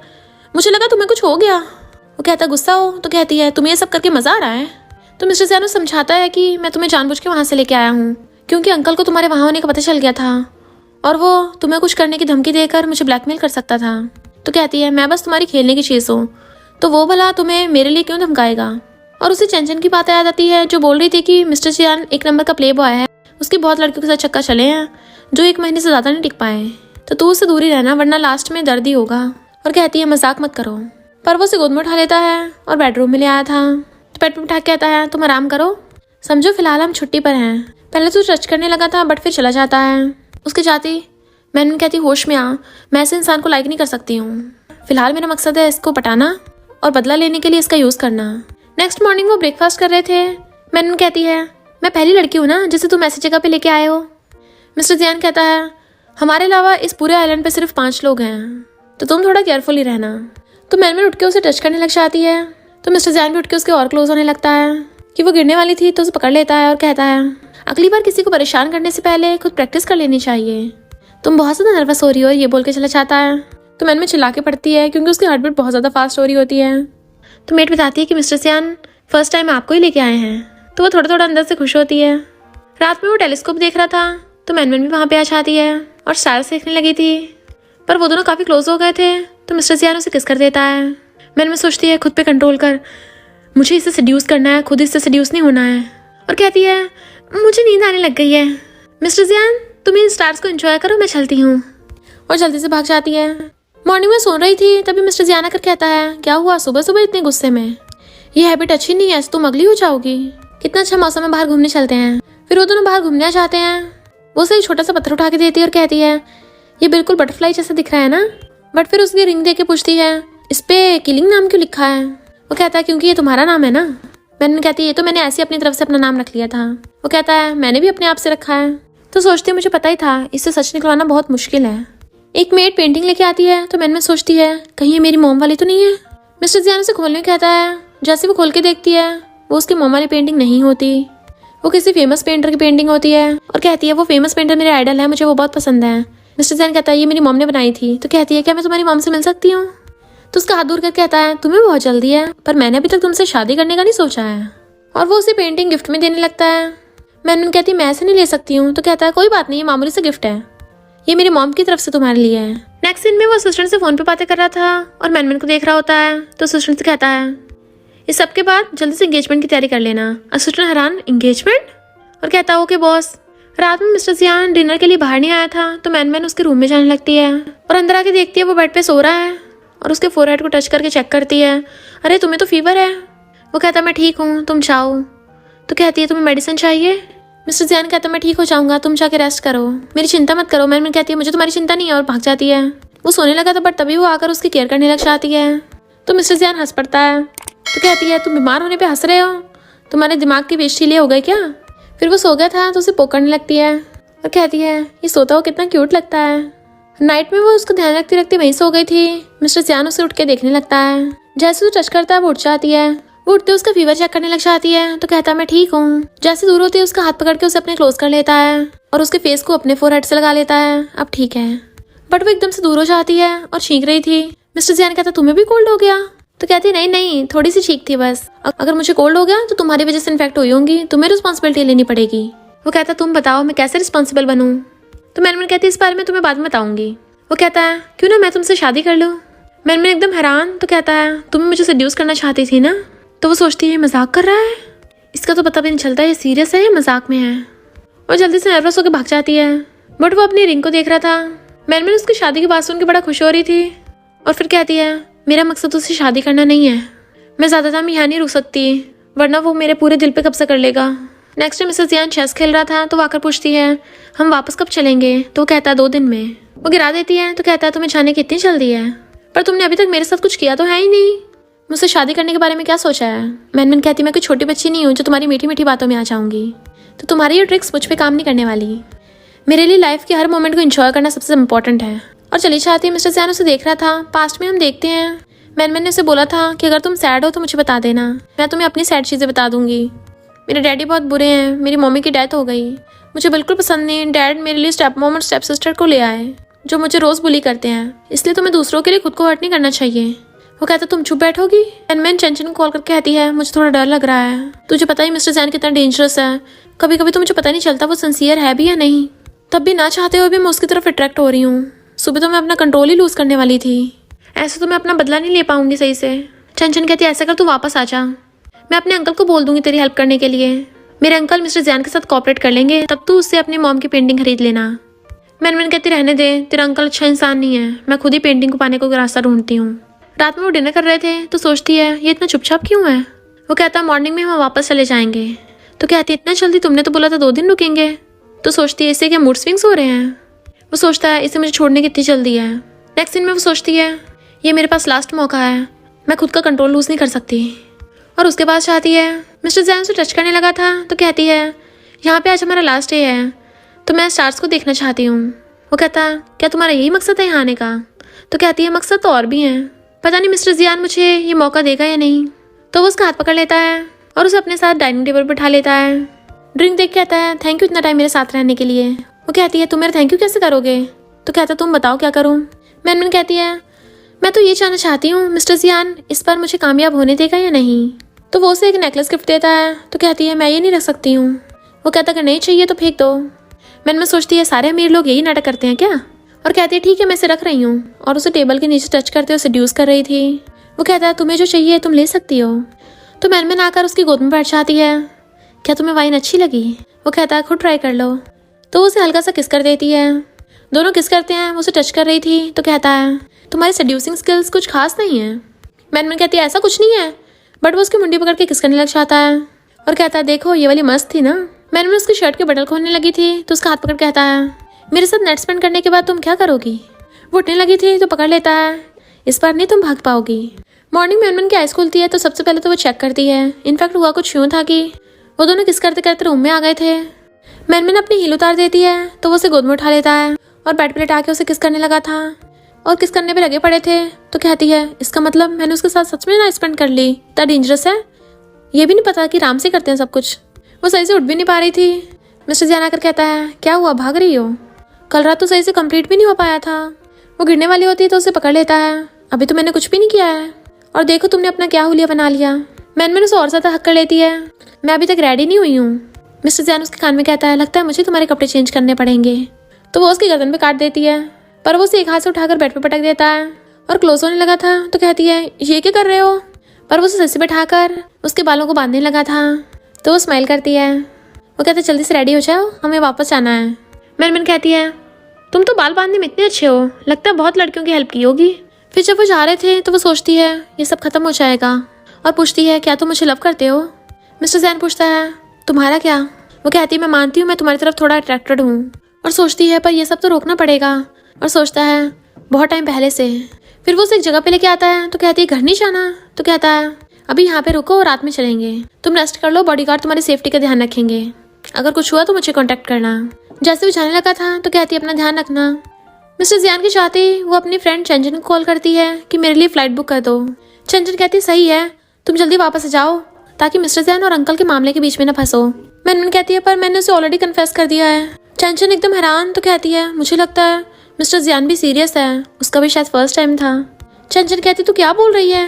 Speaker 1: मुझे लगा तुम्हें कुछ हो गया। वो कहता है गुस्सा हो, तो कहती है तुम्हें ये सब करके मजा आ रहा है। तो मिस्टर जियान समझाता है कि मैं तुम्हें जानबूझ के वहाँ से लेके आया हूँ क्योंकि अंकल को तुम्हारे वहाँ होने का पता चल गया था और वो तुम्हें कुछ करने की धमकी देकर मुझे ब्लैकमेल कर सकता था। तो कहती है मैं बस तुम्हारी खेलने की चीज़ हूँ, तो वो भला तुम्हें मेरे लिए क्यों धमकाएगा। और उसे चंचन की बात याद आती है जो बोल रही थी कि मिस्टर जियान एक नंबर का प्ले बॉय है, उसकी बहुत लड़कियों के साथ चक्कर चले हैं जो 1 महीने से ज़्यादा नहीं टिक पाए, तो तू उससे दूर ही रहना वरना लास्ट में दर्द ही होगा। और कहती है मजाक मत करो, पर वो उसे गोद में उठा लेता है और बेडरूम में ले आया था तो बेड पर उठा के कहता है तुम आराम करो, समझो फिलहाल हम छुट्टी पर हैं। पहले तो टच करने लगा था बट फिर चला जाता है। उसके जाती मैंने कहती होश में आ, मैं ऐसे इंसान को लाइक नहीं कर सकती हूँ, फिलहाल मेरा मकसद है इसको पटाना और बदला लेने के लिए इसका यूज़ करना। नेक्स्ट मॉर्निंग वो ब्रेकफास्ट कर रहे थे। मैंने कहती है मैं पहली लड़की हूँ ना जिसे तुम ऐसी जगह पे लेके आए हो। मिस्टर जियान कहता है हमारे अलावा इस पूरे आइलैंड पे सिर्फ 5 लोग हैं, तो तुम थोड़ा केयरफुल ही रहना। तो मैनमैन उठ के उसे टच करने लग जाती है, तो मिस्टर जियान भी उठ के उसके और क्लोज होने लगता है कि वो गिरने वाली थी तो उसे पकड़ लेता है और कहता है अगली बार किसी को परेशान करने से पहले खुद प्रैक्टिस कर लेनी चाहिए, तुम बहुत ज़्यादा नर्वस हो रही हो, ये बोल के चला जाता है। तो मैनमैन चिल्ला के पड़ती है क्योंकि उसकी हार्ट बीट बहुत ज़्यादा फास्ट हो रही होती है। तो मेट बताती है कि मिस्टर जियान फर्स्ट टाइम आपको ही लेके आए हैं, तो वो थोड़ा थोड़ा अंदर से खुश होती है। रात में वो टेलीस्कोप देख रहा था तो मैनमैन भी वहाँ पे आ जाती है और स्टार्स देखने लगी थी, पर वो दोनों काफ़ी क्लोज हो गए थे तो मिस्टर जियान उसे किस कर देता है। मैनमैन सोचती है खुद पे कंट्रोल कर, मुझे इसे सड्यूस करना है, खुद इससे सड्यूस नहीं होना है, और कहती है मुझे नींद आने लग गई है। मिस्टर जियान तुम इन स्टार्स को एंजॉय करो, मैं चलती हूँ, और जल्दी से भाग जाती है। मॉर्निंग में सो रही थी तभी मिस्टर जियान आकर कहता है क्या हुआ सुबह सुबह इतने गुस्से में, ये हैबिट अच्छी नहीं है, तुम अगली हो जाओगी, कितना अच्छा मौसम है, बाहर घूमने चलते हैं। फिर वो दोनों बाहर घूमने जाते हैं। वो उसे एक छोटा सा पत्थर उठा के देती है और कहती है ये बिल्कुल बटरफ्लाई जैसा दिख रहा है ना, बट फिर उसकी रिंग दे के पूछती है इस पे किलिंग नाम क्यों लिखा है। वो कहता है क्योंकि ये तुम्हारा नाम है ना। मैंने कहती है ये तो मैंने ऐसे अपनी तरफ से अपना नाम रख लिया था। वो कहता है मैंने भी अपने आप से रखा है। तो सोचती है मुझे पता ही था, इससे सच निकलवाना बहुत मुश्किल है। एक मेड पेंटिंग लेके आती है तो मैंने सोचती है कहीं ये मेरी मोम वाली तो नहीं है। मिस्टर जियान उसे खोलने कहता है, जैसे वो खोल के देखती है वो उसकी मोम वाली पेंटिंग नहीं होती, वो किसी फेमस पेंटर की पेंटिंग होती है, और कहती है वो फेमस पेंटर मेरे आइडल है, मुझे वो बहुत पसंद है। मिस्टर जियान कहता है ये मेरी मॉम ने बनाई थी। तो कहती है क्या मैं तुम्हारी मॉम से मिल सकती हूँ। तो उसका हाथ दूर कर कहता है तुम्हें बहुत जल्दी है, पर मैंने अभी तक तुमसे शादी करने का नहीं सोचा है, और वो उसे पेंटिंग गिफ्ट में देने लगता है। मैंने कहती है मैं ऐसे नहीं ले सकती हूँ। तो कहता है कोई बात नहीं, ये मामूली से गिफ्ट है, ये मेरी मॉम की तरफ से तुम्हारे लिए है। नेक्स्ट सीन में वो असिस्टेंट से फोन पे बातें कर रहा था और मैनमैन को देख रहा होता है। तो असिस्टेंट से कहता है इस सब के बाद जल्दी से एंगेजमेंट की तैयारी कर लेना। असिस्टेंट हैरान एंगेजमेंट, और कहता है ओके बॉस। रात में मिस्टर जियान डिनर के लिए बाहर नहीं आया था तो मैनमैन उसके रूम में जाने लगती है और अंदर आके देखती है वो बेड पे सो रहा है और उसके फोरहेड को टच करके चेक करती है, अरे तुम्हें तो फीवर है। वो कहता है मैं ठीक हूँ, तुम जाओ। तो कहती है तुम्हें मेडिसिन चाहिए। मिस्टर जियान कहता है मैं ठीक हो जाऊंगा, तुम जाके रेस्ट करो, मेरी चिंता मत करो। मैनमैन कहती है मुझे तुम्हारी चिंता नहीं है और भाग जाती है। वो सोने लगा था बट तभी वो आकर उसकी केयर करने लग जाती है। तो मिस्टर जियान हंस पड़ता है। तो कहती है तुम बीमार होने पे हंस रहे हो, तुम्हारे दिमाग की पेश ढीले हो गए क्या। फिर वो सो गया था तो उसे पोक करने लगती है और कहती है ये सोता हुआ कितना क्यूट लगता है। नाइट में वो उसका ध्यान रखते रखते वहीं सो गई थी। मिस्टर जियान उसे उठ के देखने लगता है, जैसे वो टच करता है वो उठ जाती है। वो उठते उसका फीवर चेक करने लग जाती है तो कहता है मैं ठीक हूँ। जैसे दूर होती है उसका हाथ पकड़ के उसे अपने क्लोज कर लेता है और उसके फेस को अपने फोरहेड से लगा लेता है, अब ठीक है। बट वो एकदम से दूर हो जाती है और छींक रही थी। मिस्टर जियान कहता तुम्हें भी कोल्ड हो गया। तो कहती नहीं नहीं थोड़ी सी छींक थी बस, अगर मुझे कोल्ड हो गया तो तुम्हारी वजह से इन्फेक्ट हुई होंगी, तुम्हें रिस्पॉन्सिबिलिटी लेनी पड़ेगी। वो कहता तुम बताओ मैं कैसे रिस्पॉन्सिबल बनूं। तो मैंने कहती इस बारे में तुम्हें बाद में बताऊंगी, वो कहता है क्यों ना मैं तुमसे शादी कर लूँ। मैनमैन एकदम हैरान, तो कहता है तुम मुझे सेड्यूस करना चाहती थी ना। तो वो सोचती है मजाक कर रहा है, इसका तो पता भी नहीं चलता ये सीरियस है या मजाक में है। और जल्दी से नर्वस होकर भाग जाती है। बट वो अपनी रिंग को देख रहा था। मैनमैन उसकी शादी की बात सुन के बड़ा खुश हो रही थी और फिर कहती है मेरा मकसद उससे शादी करना नहीं है, मैं ज़्यादा टाइम यहाँ नहीं रुक सकती वरना वो मेरे पूरे दिल पे कब्जा कर लेगा। नेक्स्ट टाइम मिसेस जियान चेस खेल रहा था तो वो आकर पूछती है हम वापस कब चलेंगे। तो वो कहता है 2 दिन में। वो गिरा देती है तो कहता है तुम्हें जाने की इतनी जल्दी है, पर तुमने अभी तक मेरे साथ कुछ किया तो है ही नहीं, मुझसे शादी करने के बारे में क्या सोचा है। मैनमैन कहती मैं कोई छोटी बच्ची नहीं हूँ जो तुम्हारी मीठी मीठी बातों में आ जाऊंगी, तो तुम्हारी ये ट्रिक्स मुझ पर काम नहीं करने वाली। मेरे लिए लाइफ के हर मोमेंट को एंजॉय करना सबसे इम्पोर्टेंट है। और चली जाती है। मिस्टर जियान उसे देख रहा था। पास्ट में हम देखते हैं मैनमैन ने उसे बोला था कि अगर तुम सैड हो तो मुझे बता देना, मैं तुम्हें अपनी सैड चीज़ें बता दूंगी। मेरे डैडी बहुत बुरे हैं, मेरी मम्मी की डेथ हो गई, मुझे बिल्कुल पसंद नहीं डैड मेरे लिए स्टेप मॉम और स्टेप सिस्टर को ले आए जो मुझे रोज़ बुली करते हैं, इसलिए तुम्हें दूसरों के लिए खुद को हर्ट नहीं करना चाहिए। वो कहता तुम चुप बैठोगी। मैनमैन चंचन को कॉल करके कहती है मुझे थोड़ा डर लग रहा है, तुझे पता ही मिस्टर जियान कितना डेंजरस है, कभी कभी तो मुझे पता नहीं चलता वो सिंसियर है भी या नहीं, तब भी ना चाहते हुए भी मैं उसकी तरफ अट्रैक्ट हो रही हूँ। सुबह तो मैं अपना कंट्रोल ही लूज करने वाली थी, ऐसे तो मैं अपना बदला नहीं ले पाऊंगी सही से। चंचन कहती है ऐसा कर तू वापस आ जा, मैं अपने अंकल को बोल दूंगी तेरी हेल्प करने के लिए, मेरे अंकल मिस्टर जियान के साथ कोऑपरेट कर लेंगे, तब तू उससे अपनी मॉम की पेंटिंग खरीद लेना। मैनमैन कहती रहने दे, तेरा अंकल अच्छा इंसान नहीं है, मैं खुद ही पेंटिंग को पाने को रास्ता ढूंढती हूँ। रात में वो डिनर कर रहे थे तो सोचती है ये इतना चुपचाप क्यों है। वो कहता है मॉर्निंग में हम वापस चले जाएंगे। तो कहती है इतना जल्दी, तुमने तो बोला था 2 दिन रुकेंगे। तो सोचती है इससे क्या मूड स्विंग्स हो रहे हैं। वो सोचता है इसे मुझे छोड़ने की इतनी जल्दी है। नेक्स्ट दिन में वो सोचती है ये मेरे पास लास्ट मौका है, मैं खुद का कंट्रोल लूज नहीं कर सकती। और उसके बाद चाहती है मिस्टर जियान से टच करने लगा था तो कहती है यहाँ पे आज हमारा लास्ट डे है तो मैं स्टार्स को देखना चाहती हूँ। वो कहता है क्या तुम्हारा यही मकसद है यहाँ आने का। तो कहती है मकसद तो और भी हैं, पता नहीं मिस्टर जियान मुझे ये मौका देगा या नहीं। तो वो उसका हाथ पकड़ लेता है और उसे अपने साथ डाइनिंग टेबल पर बिठा लेता है। ड्रिंक देख कहता है थैंक यू इतना टाइम मेरे साथ रहने के लिए। वो कहती है तुम मेरा थैंक यू कैसे करोगे। तो कहता तुम बताओ क्या करूँ। मैनमैन कहती है मैं तो ये जानना चाहती हूँ मिस्टर जियान इस बार मुझे कामयाब होने देगा या नहीं। तो वो उसे एक नेकलेस गिफ्ट देता है। तो कहती है मैं ये नहीं रख सकती हूँ। वो कहता अगर नहीं चाहिए तो फेंक दो। मैनमैन सोचती है सारे अमीर लोग यही नाटक करते हैं क्या, और कहती है ठीक है मैं इसे रख रही हूँ, और उसे टेबल के नीचे टच करते हुए सेड्यूस कर रही थी। वो कहता है तुम्हें जो चाहिए तुम ले सकती हो। तो मैनमैन आकर उसकी गोद में बैठ जाती है। क्या तुम्हें वाइन अच्छी लगी। वो कहता है खुद ट्राई कर लो। तो उसे हल्का सा किस कर देती है। दोनों किस करते हैं। वो उसे टच कर रही थी तो कहता है तुम्हारी सेड्यूसिंग स्किल्स कुछ खास नहीं है। मैनमैन कहती है ऐसा कुछ नहीं है, बट वो उसकी मुंडी पकड़ के किस करने लग जाता है और कहता है देखो ये वाली मस्त थी ना। मैनमैन उसकी शर्ट के बटन खोलने लगी थी तो उसका हाथ पकड़ कहता है मेरे साथ नेट स्पेंड करने के बाद तुम क्या करोगी। वो उठने लगी थी तो पकड़ लेता है इस बार नहीं तुम भाग पाओगी। मॉर्निंग में मैनमैन की आइज खुलती है तो सबसे पहले तो वो चेक करती है। इनफैक्ट हुआ कुछ यूँ था कि वो दोनों किस करते करते रूम में आ गए थे। मैनमैन अपनी हील उतार देती है तो वो उसे गोद में उठा लेता है और बेड पे लेटा के उसे किस करने लगा था और किस करने पे लगे पड़े थे। तो कहती है इसका मतलब मैंने उसके साथ सच में ना स्पेंड कर ली, इतना डेंजरस है, ये भी नहीं पता कि राम से करते हैं सब कुछ। वो सही से उठ भी नहीं पा रही थी। मिस्टर जियान आकर कहता है क्या हुआ भाग रही हो, कल रात तो सही से कंप्लीट भी नहीं हो पाया था। वो गिरने वाली होती है तो उसे पकड़ लेता है अभी तो मैंने कुछ भी नहीं किया है और देखो तुमने अपना क्या हुलिया बना लिया। मैनमैन उसे और ज्यादा हक कर लेती है। मैं अभी तक रेडी नहीं हुई हूँ। मिस्टर जियान उसके कान में कहता है लगता है मुझे तुम्हारे कपड़े चेंज करने पड़ेंगे। तो वो उसकी गर्दन पे काट देती है पर वो उसे एक हाथ से उठाकर बेड पे पटक देता है और क्लोज होने लगा था तो कहती है ये क्या कर रहे हो, पर वो उसे सर से बैठाकर उसके बालों को बांधने लगा था। तो वो स्माइल करती है। वो कहते जल्दी से रेडी हो जाओ हमें वापस जाना है। मैनमैन कहती है तुम तो बाल बांधने में इतने अच्छे हो, लगता है बहुत लड़कियों की हेल्प की होगी। फिर जब वो जा रहे थे तो वो सोचती है ये सब खत्म हो जाएगा और पूछती है क्या तुम मुझे लव करते हो। मिस्टर जैन पूछता है तुम्हारा क्या। वो कहती है मैं मानती हूँ मैं तुम्हारी तरफ थोड़ा अट्रैक्टेड हूँ, और सोचती है पर ये सब तो रोकना पड़ेगा, और सोचता है बहुत टाइम पहले से। फिर वो उसे एक जगह पे लेके आता है तो कहती है घर नहीं जाना। तो कहता है अभी यहाँ पे रुको और रात में चलेंगे, तुम रेस्ट कर लो, बॉडीगार्ड तुम्हारी सेफ्टी का ध्यान रखेंगे, अगर कुछ हुआ तो मुझे कांटेक्ट करना। जैसे वो जाने लगा था तो कहती है अपना ध्यान रखना। मिस्टर जियान के चाहते वो अपनी फ्रेंड चंचन को कॉल करती है कि मेरे लिए फ्लाइट बुक कर दो। चंचन कहती है सही है तुम जल्दी वापस आ जाओ ताकि मिस्टर जियान और अंकल के मामले के बीच में न फंसो। मैनमैन कहती है पर मैंने उसे ऑलरेडी कन्फेस कर दिया है। चंचन एकदम हैरान तो कहती है मुझे लगता है मिस्टर जियान भी सीरियस है, उसका भी शायद फर्स्ट टाइम था। चंचन कहती तू क्या बोल रही है,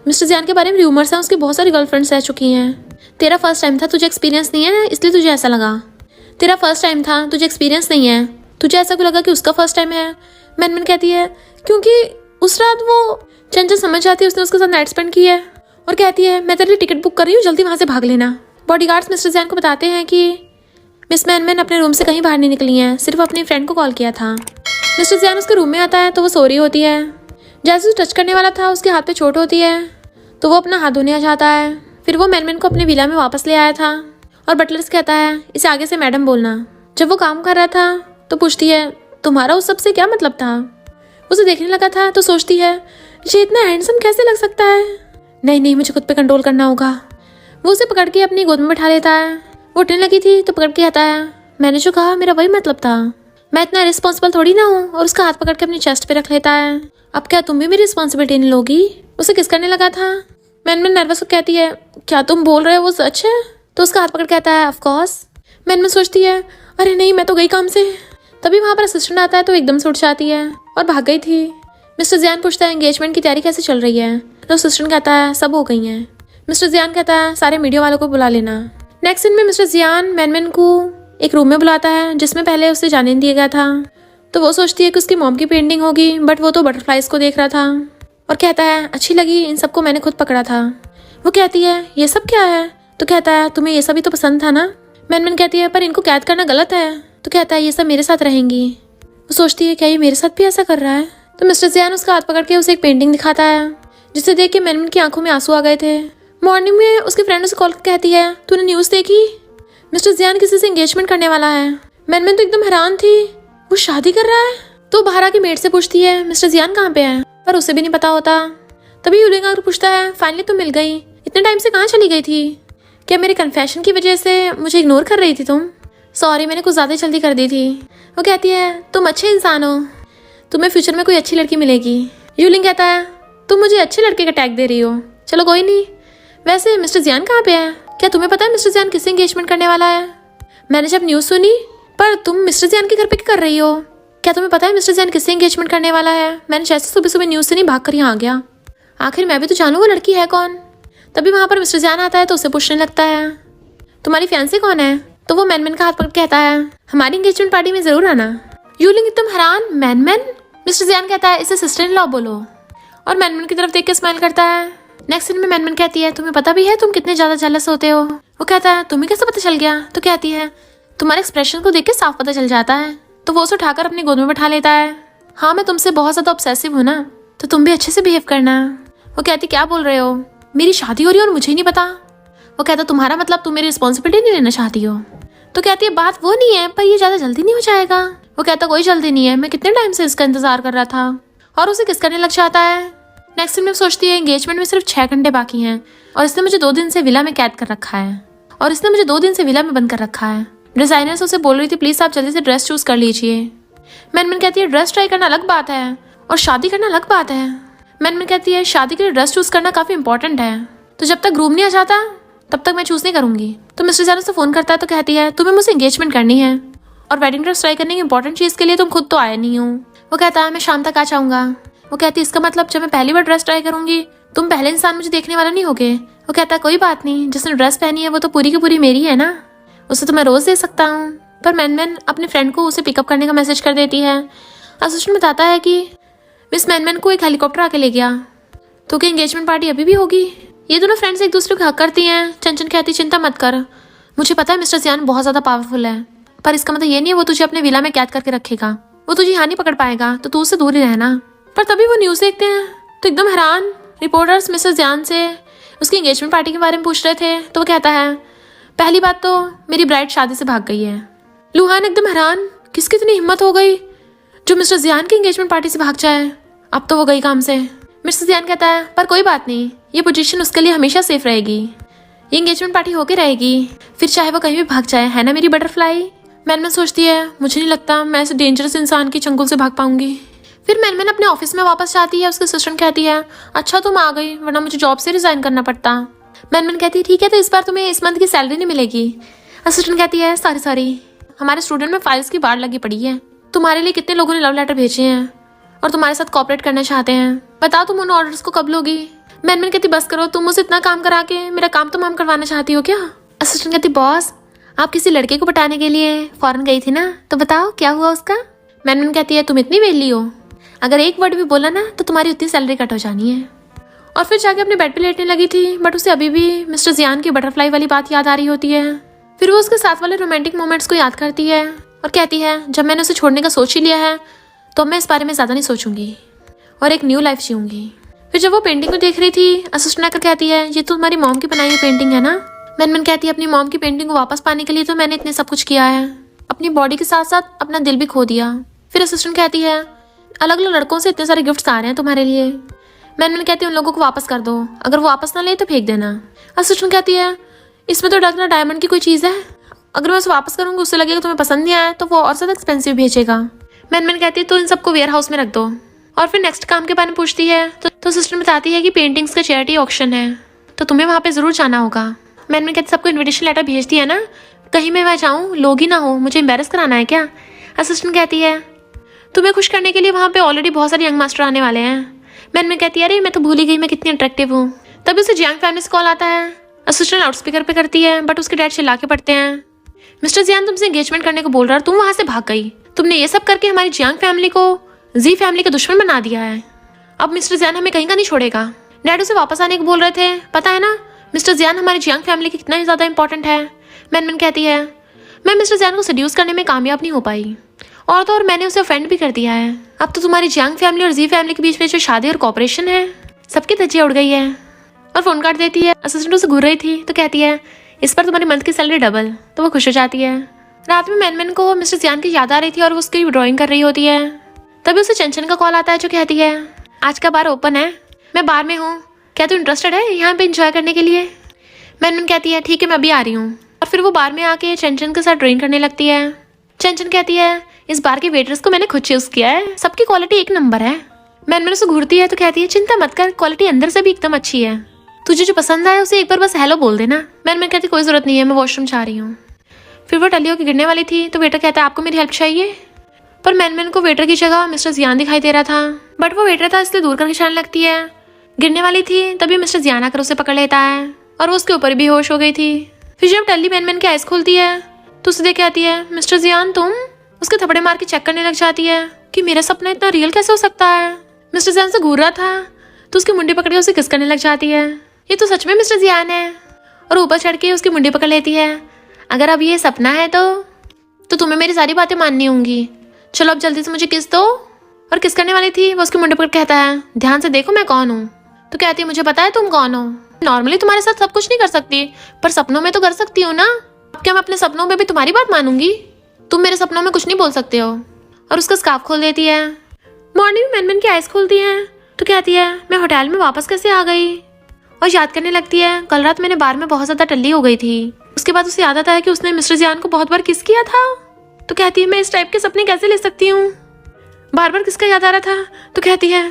Speaker 1: मिस्टर जियान के बारे में र्यूमर्स हैं, उसकी बहुत सारी गर्लफ्रेंड्स रह चुकी हैं। तेरा फर्स्ट टाइम था, तुझे एक्सपीरियंस नहीं है इसलिए तुझे ऐसा लगा। तेरा फर्स्ट टाइम था, तुझे एक्सपीरियंस नहीं है, तुझे ऐसा क्यों लगा कि उसका फर्स्ट टाइम है। मैनमैन कहती है क्योंकि उस रात वो चंचल समझ जाती है उसने उसके साथ नाइट स्पेंड की है और कहती है मैं तेरे लिए टिकट बुक कर रही हूँ, जल्दी वहाँ से भाग लेना। बॉडीगार्ड्स मिस्टर जियान को बताते हैं कि मिस मैनमैन अपने रूम से कहीं बाहर नहीं निकली हैं, सिर्फ अपनी फ्रेंड को कॉल किया था। मिस्टर जियान उसके रूम में आता है तो वो सो रही होती है। जैसे उसे टच करने वाला था उसके हाथ पे चोट होती है तो वो अपना हाथ धोने आ जाता है। फिर वो मैनमैन को अपने विला में वापस ले आया था और बटलर से कहता है इसे आगे से मैडम बोलना। जब वो काम कर रहा था तो पूछती है तुम्हारा उस सबसे क्या मतलब था? उसे देखने लगा था तो सोचती है ये इतना हैंडसम कैसे लग सकता है, नहीं मुझे खुद पे कंट्रोल करना होगा। वो उसे पकड़ के अपनी गोद में बैठा लेता है। वो उठने लगी थी तो पकड़ के कहता है मैंने जो कहा मेरा वही मतलब था, मैं इतना रिस्पॉन्सिबल थोड़ी ना हूँ, और उसका हाथ पकड़ के अपनी चेस्ट पे रख लेता है। अब क्या तुम भी मेरी रिस्पॉन्सिबिलिटी नहीं लोगी? उसे किस करने लगा था। मैनमैन नर्वस को कहती है क्या तुम बोल रहे हो वो सच है? तो उसका हाथ पकड़ कहता है ऑफ कोर्स। मैनमैन सोचती है अरे नहीं मैं तो गई काम से। तभी वहाँ पर असिस्टेंट आता है तो एकदम से उठ जाती है और भाग गई थी। मिस्टर जियान पूछता है एंगेजमेंट की तैयारी कैसे चल रही है? तो असिस्टेंट कहता है सब हो गई है। मिस्टर जियान कहता है सारे मीडिया वालों को बुला लेना। नेक्स्ट सीन में मिस्टर जियान मैनमैन को एक रूम में बुलाता है जिसमें पहले उसे जाने नहीं दिया गया था। तो वो सोचती है कि उसकी मॉम की पेंटिंग होगी, बट वो तो बटरफ्लाइज को देख रहा था और कहता है अच्छी लगी, इन सबको मैंने खुद पकड़ा था। वो कहती है ये सब क्या है? तो कहता है तुम्हें ये सब भी तो पसंद था ना। मैनमैन कहती है पर इनको कैद करना गलत है। तो कहता है ये सब मेरे साथ रहेंगी। वो सोचती है क्या ये मेरे साथ भी ऐसा कर रहा है? तो मिस्टर जियान उसका हाथ पकड़ के उसे एक पेंटिंग दिखाता है जिसे देख के मैनमैन की आंखों में आंसू आ गए थे। मॉर्निंग में उसकी फ्रेंड उसे कॉल करके कहती है तूने न्यूज़ देखी, मिस्टर जियान किसी से एंगेजमेंट करने वाला है। मैनमैन तो एकदम हैरान थी, वो शादी कर रहा है। तो बाहर आके मेड से पूछती है मिस्टर जियान कहाँ पे है, पर उसे भी नहीं पता होता। तभी यूलिंग आकर पूछता है फाइनली तुम मिल गई, इतने टाइम से कहाँ चली गई थी? क्या मेरे कन्फेशन की वजह से मुझे इग्नोर कर रही थी तुम? सॉरी मैंने कुछ ज़्यादा जल्दी कर दी थी। वो कहती है तुम अच्छे इंसान हो, तुम्हें फ्यूचर में कोई अच्छी लड़की मिलेगी। यूलिंग कहता है तुम मुझे अच्छे लड़के का टैग दे रही हो, चलो कोई नहीं। वैसे मिस्टर जियान कहाँ पे है? क्या तुम्हें पता है मिस्टर जियान किससे एंगेजमेंट करने वाला है? मैंने जब न्यूज़ सुनी, पर तुम मिस्टर जियान के घर पे क्या कर रही हो? क्या तुम्हें पता है मिस्टर जियान किससे एंगेजमेंट करने वाला है? मैंने जैसे सुबह सुबह न्यूज़ से नहीं भाग कर यहाँ आ गया, आखिर मैं भी तो जानूँ वो लड़की है कौन। तभी वहाँ पर मिस्टर जियान आता है तो उसे पूछने लगता है तुम्हारी फियांसी कौन है? तो वो मैनमैन का हाथ पकड़ कहता है हमारी एंगेजमेंट पार्टी में जरूर आना। यूलिंग एकदम हैरान, मैनमैन? मिस्टर जियान कहता है इसे सिस्टर इन लॉ बोलो, और मैनमैन की तरफ देख के स्माइल करता है। नेक्स्ट सीन में मैनमैन कहती है तुम्हें पता भी है तुम कितने ज्यादा जेलस होते हो? वो कहता है तुम्हें कैसे पता चल गया? तो कहती है तुम्हारे एक्सप्रेशन को देख के साफ पता चल जाता है। तो वो उसे उठाकर अपनी गोद में बैठा लेता है। हाँ मैं तुमसे बहुत ज्यादा ऑब्सेसिव हूँ ना, तो तुम भी अच्छे से बिहेव करना। वो कहती क्या बोल रहे हो, मेरी शादी हो रही है और मुझे ही नहीं पता। वो कहता तुम्हारा मतलब तुम मेरी रिस्पॉन्सिबिलिटी नहीं लेना चाहती हो? तो कहती है बात वो नहीं है, पर ये ज्यादा जल्दी नहीं हो जाएगा। वो कहता कोई जल्दी नहीं है, मैं कितने टाइम से इसका इंतजार कर रहा था, और उसे किस करने लग जाता है। नेक्स्ट दिन में सोचती है एंगेजमेंट में सिर्फ 6 घंटे बाकी हैं और इसने मुझे 2 दिन से विला में कैद कर रखा है, और इसने मुझे 2 दिन से विला में बंद कर रखा है। डिजाइनर से उसे बोल रही थी प्लीज आप जल्दी से ड्रेस चूज कर लीजिए। मैनमैन कहती है ड्रेस ट्राई करना अलग बात है और शादी करना अलग बात है। मैनमैन कहती है शादी के लिए ड्रेस चूज करना काफी इंपॉर्टेंट है, तो जब तक ग्रूम नहीं आ जाता तब तक मैं चूज नहीं करूंगी। तो मिस्टर जियान से फोन करता है तो कहती है तुम्हें मुझसे एंगेजमेंट करनी है, और वेडिंग ड्रेस ट्राई करने की इंपॉर्टेंट चीज के लिए तुम खुद तो आए नहीं हो। वो कहता है मैं शाम तक आ जाऊंगा। वो कहती है इसका मतलब जब मैं पहली बार ड्रेस ट्राई करूंगी तुम पहले इंसान मुझे देखने वाला नहीं होगे। वो कहता है कोई बात नहीं, जिसने ड्रेस पहनी है वो तो पूरी की पूरी मेरी है ना, उसे तो मैं रोज दे सकता हूँ। पर मैनमैन अपने फ्रेंड को उसे पिकअप करने का मैसेज कर देती है। असिस्टेंट बताता है कि मिस मैनमैन को एक हेलीकॉप्टर आके ले गया, तो क्या एंगेजमेंट पार्टी अभी भी होगी? ये दोनों फ्रेंड्स एक दूसरे को हक करती हैं। चंचन कहती चिंता मत कर, मुझे पता है मिस्टर जियान बहुत ज्यादा पावरफुल है, पर इसका मतलब ये नहीं है वो तुझे अपने विला में कैद करके रखेगा, वो तुझे यहाँ नहीं पकड़ पाएगा, तो तू उससे दूर ही रहना। पर तभी वो न्यूज़ देखते हैं तो एकदम हैरान। रिपोर्टर्स मिस्टर जियान से उसकी एंगेजमेंट पार्टी के बारे में पूछ रहे थे, तो वो कहता है पहली बात तो मेरी ब्राइड शादी से भाग गई है। लुहान एकदम हैरान, किसकी इतनी हिम्मत हो गई जो मिस्टर जियान की एंगेजमेंट पार्टी से भाग जाए, अब तो वो गई काम से। मिस्टर जियान कहता है पर कोई बात नहीं, ये पोजीशन उसके लिए हमेशा सेफ रहेगी, ये एंगेजमेंट पार्टी होके रहेगी, फिर चाहे वो कहीं भी भाग जाए, है ना मेरी बटरफ्लाई। मैनमैन सोचती है मुझे नहीं लगता मैं ऐसे डेंजरस इंसान की चंगुल से भाग पाऊंगी। फिर मैनमैन अपने ऑफिस में वापस जाती है। उसकी असिस्टेंट कहती है अच्छा तुम आ गई, वरना मुझे जॉब से रिजाइन करना पड़ता। मैनमैन कहती है ठीक है, तो इस बार तुम्हें इस मंथ की सैलरी नहीं मिलेगी। असिस्टेंट कहती है सॉरी, हमारे स्टूडेंट में फाइल्स की बाढ़ लगी पड़ी है, तुम्हारे लिए कितने लोगों ने लव लेटर भेजे हैं और तुम्हारे साथ कॉपरेट करना चाहते हैं, बताओ तुम उन ऑर्डर्स को कब लोगी। मैनमैन कहती बस करो, तुम मुझसे इतना काम करा के मेरा काम तमाम करवाना चाहती हो क्या? असिस्टेंट कहती बॉस आप किसी लड़के को पटाने के लिए फॉरेन गई थी ना, तो बताओ क्या हुआ उसका? मैनमैन कहती है तुम इतनी वेली हो, अगर एक वर्ड भी बोला ना तो तुम्हारी उतनी सैलरी कट हो जानी है। और फिर जाके अपने बेड पे लेटने लगी थी, बट उसे अभी भी मिस्टर जियान की बटरफ्लाई वाली बात याद आ रही होती है। फिर वो उसके साथ वाले रोमांटिक मोमेंट्स को याद करती है और कहती है जब मैंने उसे छोड़ने का सोच ही लिया है तो मैं इस बारे में ज़्यादा नहीं सोचूंगी और एक न्यू लाइफ जीऊंगी। फिर जब वो पेंटिंग को देख रही थी, असिस्टेंट आकर कहती है ये तो तुम्हारी मॉम की बनाई हुई पेंटिंग है ना। मैनमैन कहती है अपनी मॉम की पेंटिंग को वापस पाने के लिए तो मैंने इतने सब कुछ किया है, अपनी बॉडी के साथ साथ अपना दिल भी खो दिया। फिर असिस्टेंट कहती है अलग अलग लड़कों से इतने सारे गिफ्ट्स आ रहे हैं तुम्हारे लिए। मैनमैन कहती है उन लोगों को वापस कर दो, अगर वो वापस ना ले तो फेंक देना। असिस्टेंट कहती है इसमें तो डरना डायमंड की कोई चीज़ है, अगर मैं उसे वापस करूँगी उससे लगेगा तुम्हें पसंद नहीं आया तो वो और ज़्यादा एक्सपेंसिव भेजेगा। मैनमैन कहती है तो इन सबको वेयर हाउस में रख दो। और फिर नेक्स्ट काम के बारे में पूछती है तो सिस्टर बताती है कि पेंटिंग्स का चैरिटी ऑक्शन है तो तुम्हें वहाँ पे ज़रूर जाना होगा। मैनमैन कहती सबको इन्विटेशन लेटर भेज दिया ना, कहीं मैं वहाँ जाऊँ लोग ही ना हो, मुझे एम्बेरस कराना है क्या। असिस्टेंट कहती है तुम्हें खुश करने के लिए वहाँ पे ऑलरेडी बहुत सारे यंग मास्टर आने वाले हैं। मैनमैन कहती है अरे मैं तो भूल ही गई मैं कितनी अट्रैक्टिव हूँ। तभी उसे जियांग फैमिली से कॉल आता है। असिस्टेंट लाउड स्पीकर पे करती है बट उसके डैड चिल्ला के पड़ते हैं मिस्टर जियान तुमसे एंगेजमेंट करने को बोल रहा है, तुम वहाँ से भाग गई। तुमने ये सब करके हमारी जियांग फैमिली को जी फैमिली का दुश्मन बना दिया है। अब मिस्टर जियान हमें कहीं का नहीं छोड़ेगा। डैड उसे वापस आने को बोल रहे थे, पता है ना मिस्टर जियान हमारी जियांग फैमिली की कितना ही ज़्यादा इंपॉर्टेंट है। मैनमैन कहती है मैं मिस्टर जियान को सेड्यूस करने में कामयाब नहीं हो पाई और तो और मैंने उसे ऑफेंड भी कर दिया है। अब तो तुम्हारी जियांग फैमिली और जी फैमिली के बीच में जो शादी और कॉपरेशन है सबकी धज्जियाँ उड़ गई है। और फोन काट देती है। असिस्टेंट उसे घूर रही थी तो कहती है इस पर तुम्हारी मंथ की सैलरी डबल, तो वो खुश हो जाती है। रात में मैनमैन को मिस्टर जियान की याद आ रही थी और वो उसकी ड्राइंग कर रही होती है। तभी उसे चंचन का कॉल आता है जो कहती है आज का बार ओपन है, मैं बार में हूँ, क्या तू इंटरेस्टेड है यहाँ पे एंजॉय करने के लिए। मैनमैन कहती है ठीक है मैं अभी आ रही हूँ। और फिर वो बार में आके चंचन के साथ ड्राइंग करने लगती है। चंचन कहती है इस बार के वेटर्स को मैंने खुद चूज किया है, सबकी क्वालिटी एक नंबर है। मैनमैन उसे घूरती है तो कहती है चिंता मत कर, क्वालिटी अंदर से भी एकदम अच्छी है, तुझे जो पसंद आए उसे एक बार बस हेलो बोल देना। मैनमैन कहती कोई जरूरत नहीं है, मैं वॉशरूम जा रही हूँ। फिर वो टली होकर गिरने वाली थी तो वेटर कहता है आपको मेरी हेल्प चाहिए। पर मैनमैन को वेटर की जगह मिस्टर जियान दिखाई दे रहा था, बट वो वेटर था इसलिए दूर करके चलने लगती है। गिरने वाली थी तभी मिस्टर जियान आकर उसे पकड़ लेता है और वो उसके ऊपर भी होश हो गई थी। फिर जब टल्ली मैनमैन की आइज खोलती है तो उसे देख के आती है मिस्टर जियान तुम। उसके थपड़े मार के चेक करने लग जाती है कि मेरा सपना इतना रियल कैसे हो सकता है। मिस्टर जियान से घूर रहा था तो उसकी मुंडी पकड़ के उसे किस करने लग जाती है। ये तो सच में मिस्टर जियान है और ऊपर चढ़ के उसकी मुंडी पकड़ लेती है। अगर अब ये सपना है तो तुम्हें मेरी सारी बातें माननी होंगी, चलो अब जल्दी से मुझे किस दो। और किस करने वाली थी वो उसकी मुंडी पकड़ कहता है ध्यान से देखो मैं कौन हूँ। तो कहती है मुझे पता है तुम कौन हो, नॉर्मली तुम्हारे साथ सब कुछ नहीं कर सकती पर सपनों में तो कर सकती हूँ ना। अब क्या मैं अपने सपनों में भी तुम्हारी बात मानूंगी, तुम मेरे सपनों में कुछ नहीं बोल सकते हो। और उसका स्कार्फ खोल देती है। मॉर्निंग में मैनमैन की आइज खोलती है तो कहती है मैं होटल में वापस कैसे आ गई। और याद करने लगती है कल रात मैंने बार में बहुत ज्यादा टल्ली हो गई थी। उसके बाद उसे याद आता है कि उसने मिस्टर जियान को बहुत बार किस किया था। तो कहती है मैं इस टाइप के सपने कैसे ले सकती हूँ, बार बार किसका याद आ रहा था। तो कहती है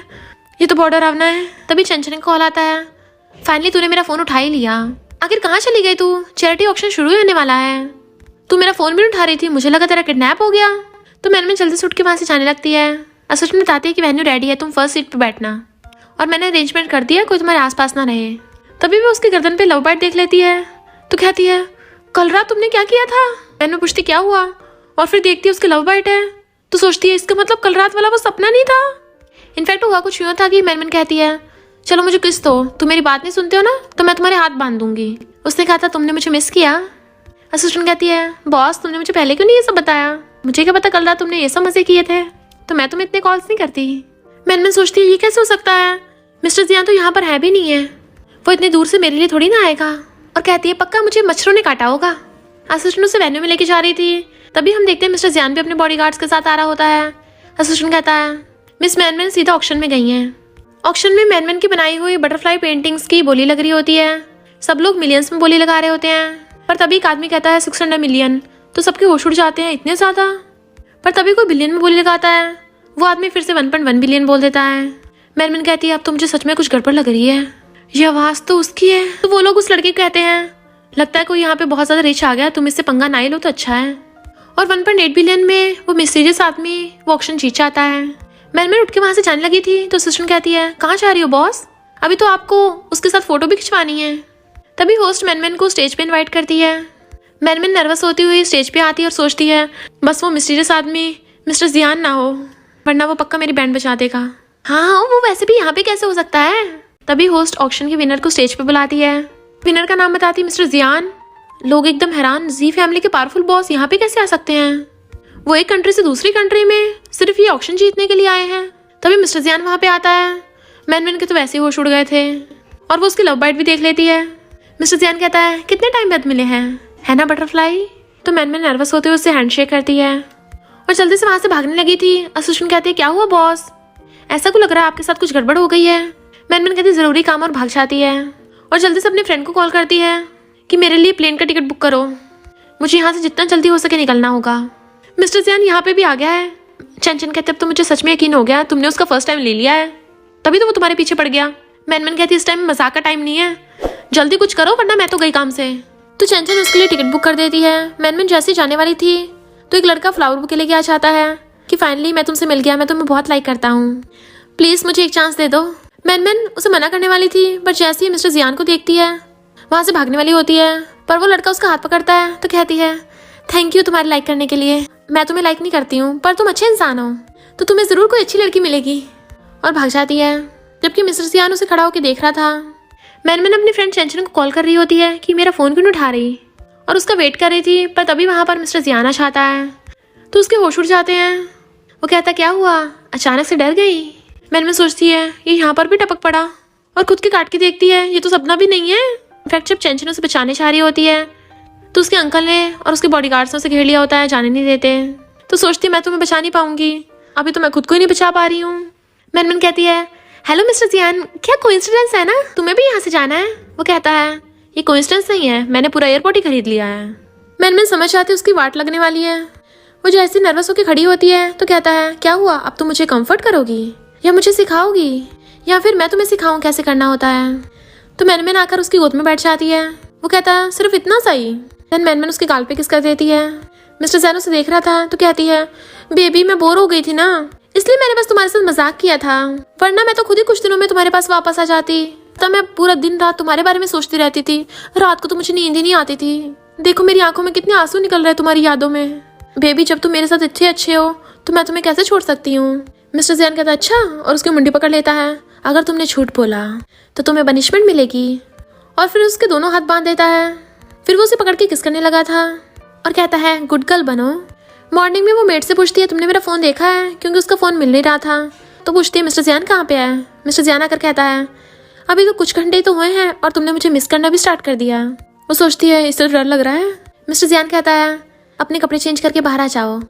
Speaker 1: ये तो बहुत डरावना है। तभी चंचन का कॉल आता है फाइनली तूने मेरा फोन उठा ही लिया, आखिर कहाँ चली गई तू, चैरिटी ऑक्शन शुरू ही होने वाला है, तू मेरा फोन भी उठा रही थी, मुझे लगा तेरा किडनैप हो गया। तो मैंने जल्दी से उठ के वहाँ से जाने लगती है। असिस्टेंट बताती है कि वेन्यू रेडी है, तुम फर्स्ट सीट पे बैठना और मैंने अरेंजमेंट कर दिया कोई तुम्हारे आसपास ना रहे। तभी वो उसके गर्दन पे लव बाइट देख लेती है तो कहती है कल रात तुमने क्या किया था। मैंने पूछती क्या हुआ और फिर देखती है उसके लव बाइट है तो सोचती है इसका मतलब कल रात वाला वो सपना नहीं था। इनफैक्ट हुआ कुछ यूँ था कि मैनमैन कहती है चलो मुझे किस दो, तुम मेरी बात नहीं सुनते हो ना तो मैं तुम्हारे हाथ बांध दूंगी। उसने कहा था तुमने मुझे मिस किया। असिस्टेंट कहती है बॉस तुमने मुझे पहले क्यों नहीं ये सब बताया, मुझे क्या पता कल रात तुमने ये सब मजे किए थे, तो मैं तुम्हें इतने कॉल्स नहीं करती। मैनमैन सोचती है ये कैसे हो सकता है, मिस्टर जियान तो यहाँ पर है भी नहीं है, वो इतनी दूर से मेरे लिए थोड़ी ना आएगा। और कहती है पक्का मुझे मच्छरों ने काटा होगा। असिस्टेंट उसे वेन्यू में लेके जा रही थी तभी हम देखते हैं मिस्टर जियान भी अपने बॉडीगार्ड्स के साथ आ रहा होता है। असिस्टेंट कहता है मिस मैनमैन सीधा ऑक्शन में गई हैं। ऑक्शन में मैनमैन की बनाई हुई बटरफ्लाई पेंटिंग्स की बोली लग रही होती है। सब लोग मिलियंस में बोली लगा रहे होते हैं पर तभी एक आदमी कहता है 600 मिलियन, तो सबके होश उड़ जाते हैं इतने ज़्यादा। पर तभी कोई बिलियन में बोली लगाता है, वो आदमी फिर से 1.1 बिलियन बोल देता है। मैनमैन कहती है अब तो मुझे सच में कुछ गड़बड़ लग रही है, ये आवाज़ तो उसकी है। तो वो लोग उस लड़के को कहते हैं लगता है कोई यहाँ पे बहुत ज़्यादा रिच आ गया, तुम इससे पंगा ना ही लो तो अच्छा है। और 1.8 बिलियन में वो मिस्टीरियस आदमी वो ऑक्शन जीत जाता है। मैनमैन उठ के वहाँ से जाने लगी थी तो असिस्टेंट कहती है कहाँ जा रही हो बॉस, अभी तो आपको उसके साथ फोटो भी खिंचवानी है। तभी होस्ट मैनमैन को स्टेज पे इनवाइट करती है। मैनमैन नर्वस होती हुई स्टेज पे आती है और सोचती है बस वो मिस्टीरियस आदमी मिस्टर जियान ना हो। वरना वो पक्का मेरी बैंड बजा देगा। हाँ, वो वैसे भी यहाँ पे कैसे हो सकता है। तभी होस्ट ऑक्शन के विनर को स्टेज पे बुलाती है। विनर का नाम बताती है मिस्टर जियान। लोग एकदम हैरान, जी फैमिली के पावरफुल बॉस यहाँ पे कैसे आ सकते हैं। वो एक कंट्री से दूसरी कंट्री में सिर्फ ये ऑक्शन जीतने के लिए आए हैं। तभी मिस्टर जियान वहाँ पे आता है। मैन के तो वैसे ही होश उड़ गए थे और वो उसकी लव बाइट भी देख लेती है। मिस्टर जियान कहता है कितने टाइम बाद मिले हैं, है ना बटरफ्लाई। तो मैन नर्वस होते हुए उससे हैंडशेक करती है और जल्दी से वहाँ से भागने लगी थी। असिस्टेंट कहती है क्या हुआ बॉस, ऐसा को लग रहा है आपके साथ कुछ गड़बड़ हो गई है। मैन कहती है जरूरी काम और भाग जाती है और जल्दी से अपने फ्रेंड को कॉल करती है कि मेरे लिए प्लेन का टिकट बुक करो, मुझे यहाँ से जितना जल्दी हो सके निकलना होगा। मिस्टर जियान यहाँ पे भी आ गया है। चंचन कहते अब तो मुझे सच में यकीन हो गया, तुमने उसका फर्स्ट टाइम ले लिया है, तभी तो वो तुम्हारे पीछे पड़ गया। मैन कहती है इस टाइम मजाक का टाइम नहीं है, जल्दी कुछ करो वरना मैं तो गई काम से। तो चंचन उसके लिए टिकट बुक कर देती है। मैन जैसे जाने वाली थी तो एक लड़का फ्लावर बुके लेके आ जाता है कि फाइनली मैं तुमसे मिल गया, मैं तुम्हें बहुत लाइक करता हूँ, प्लीज मुझे एक चांस दे दो। मैन उसे मना करने वाली थी पर जैसे ही मिस्टर जियान को देखती है वहां से भागने वाली होती है, पर वो लड़का उसका हाथ पकड़ता है तो कहती है थैंक यू तुम्हारी लाइक करने के लिए, मैं तुम्हें लाइक नहीं करती हूँ पर तुम अच्छे इंसान हो तो तुम्हें जरूर कोई अच्छी लड़की मिलेगी, और भाग जाती है। जबकि मिस्टर जियान उसे खड़ा होकर देख रहा था। मैन अपनी फ्रेंड चंचन को कॉल कर रही होती है कि मेरा फोन क्यों नहीं उठा रही, और उसका वेट कर रही थी, पर तभी वहां पर मिस्टर जियान आ जाता है तो उसके होश उड़ जाते हैं। वो कहता क्या हुआ, अचानक से डर गई। मैन सोचती है ये यहाँ पर भी टपक पड़ा, और खुद के काट के देखती है ये तो सपना भी नहीं है। इनफैक्ट जब चंचन उसे बचाने चाह रही होती है तो उसके अंकल ने और उसके बॉडीगार्ड्स ने उसे घेर लिया होता है, जाने नहीं देते। तो सोचती है मैं तुम्हें बचा नहीं पाऊंगी, अभी तो मैं खुद को ही नहीं बचा पा रही हूँ। मैन कहती है हेलो मिस्टर जियान, क्या कोइंसिडेंस है ना, तुम्हें भी यहाँ से जाना है। वो कहता है ये कोइंसिडेंस नहीं है, मैंने पूरा एयरपोर्ट ही खरीद लिया है। मैन समझ आती उसकी वाट लगने वाली है। वो जैसे नर्वस होकर खड़ी होती है तो कहता है क्या हुआ, अब तुम मुझे कंफर्ट करोगी या मुझे सिखाओगी, या फिर मैं तुम्हें सिखाऊं कैसे करना होता है। तो मैन आकर उसकी गोद में बैठ जाती है। वो कहता है सिर्फ इतना सही। मैन उसके गाल पे किस कर देती है। मिस्टर जैन उसे देख रहा था तो कहती है बेबी मैं बोर हो गई थी ना, इसलिए मैंने बस तुम्हारे साथ मजाक किया था, वरना मैं तो खुद ही कुछ दिनों में तुम्हारे पास वापस आ जाती। तब मैं पूरा दिन रात तुम्हारे बारे में सोचती रहती थी, रात को तो मुझे नींद ही नहीं आती थी। देखो मेरी आंखों में कितने आंसू निकल रहे तुम्हारी यादों में। बेबी जब तुम मेरे साथ इतने अच्छे हो तो मैं तुम्हें कैसे छोड़ सकती हूँ। मिस्टर जैन कहता अच्छा, और उसकी मुंडी पकड़ लेता है अगर तुमने झूठ बोला तो तुम्हें पनिशमेंट मिलेगी, और फिर उसके दोनों हाथ बांध देता है। फिर वो उसे पकड़ के किस करने लगा था और कहता है गुड गर्ल बनो। मॉर्निंग में वो मेड से पूछती है तुमने मेरा फोन देखा है, क्योंकि उसका फोन मिल नहीं रहा था। तो पूछती है मिस्टर जियान कहाँ पे है। मिस्टर जियान आकर कहता है अभी तो कुछ घंटे तो हुए हैं और तुमने मुझे मिस करना भी स्टार्ट कर दिया। वो सोचती है इससे डर लग रहा है। मिस्टर जियान कहता है अपने कपड़े चेंज करके बाहर आ जाओ।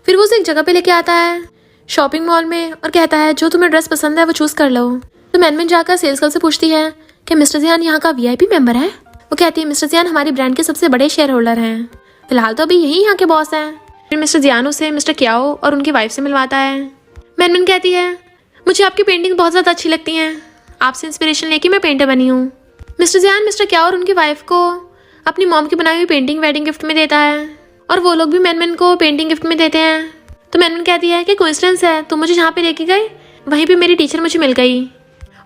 Speaker 1: फिर वो उसे एक जगह पे लेके आता है शॉपिंग मॉल में, और कहता है जो तुम्हें ड्रेस पसंद है वो चूज कर लो। तो मैन जाकर सेल्स गर्ल से पूछती है कि मिस्टर जियान यहाँ का वीआईपी मेंबर है। वो कहती है मिस्टर जियान हमारी ब्रांड के सबसे बड़े शेयर होल्डर हैं, फिलहाल तो अभी यही यहाँ के बॉस हैं। फिर मिस्टर जियान से मिस्टर क्याओ और उनकी वाइफ से मिलवाता है। मैन कहती है मुझे आपकी पेंटिंग बहुत ज़्यादा अच्छी लगती हैं, आपसे इंस्पिरेशन लेके मैं पेंटर बनी हूँ। मिस्टर जियान मिस्टर क्याओ और उनकी वाइफ को अपनी मॉम की बनाई हुई पेंटिंग वेडिंग गिफ्ट में देता है, और वो लोग भी मैन को पेंटिंग गिफ्ट में देते हैं। तो मैन कहती है कि कोइंसिडेंस है, तुम मुझे जहाँ पे लेके गए वहीं पे मेरी टीचर मुझे मिल गई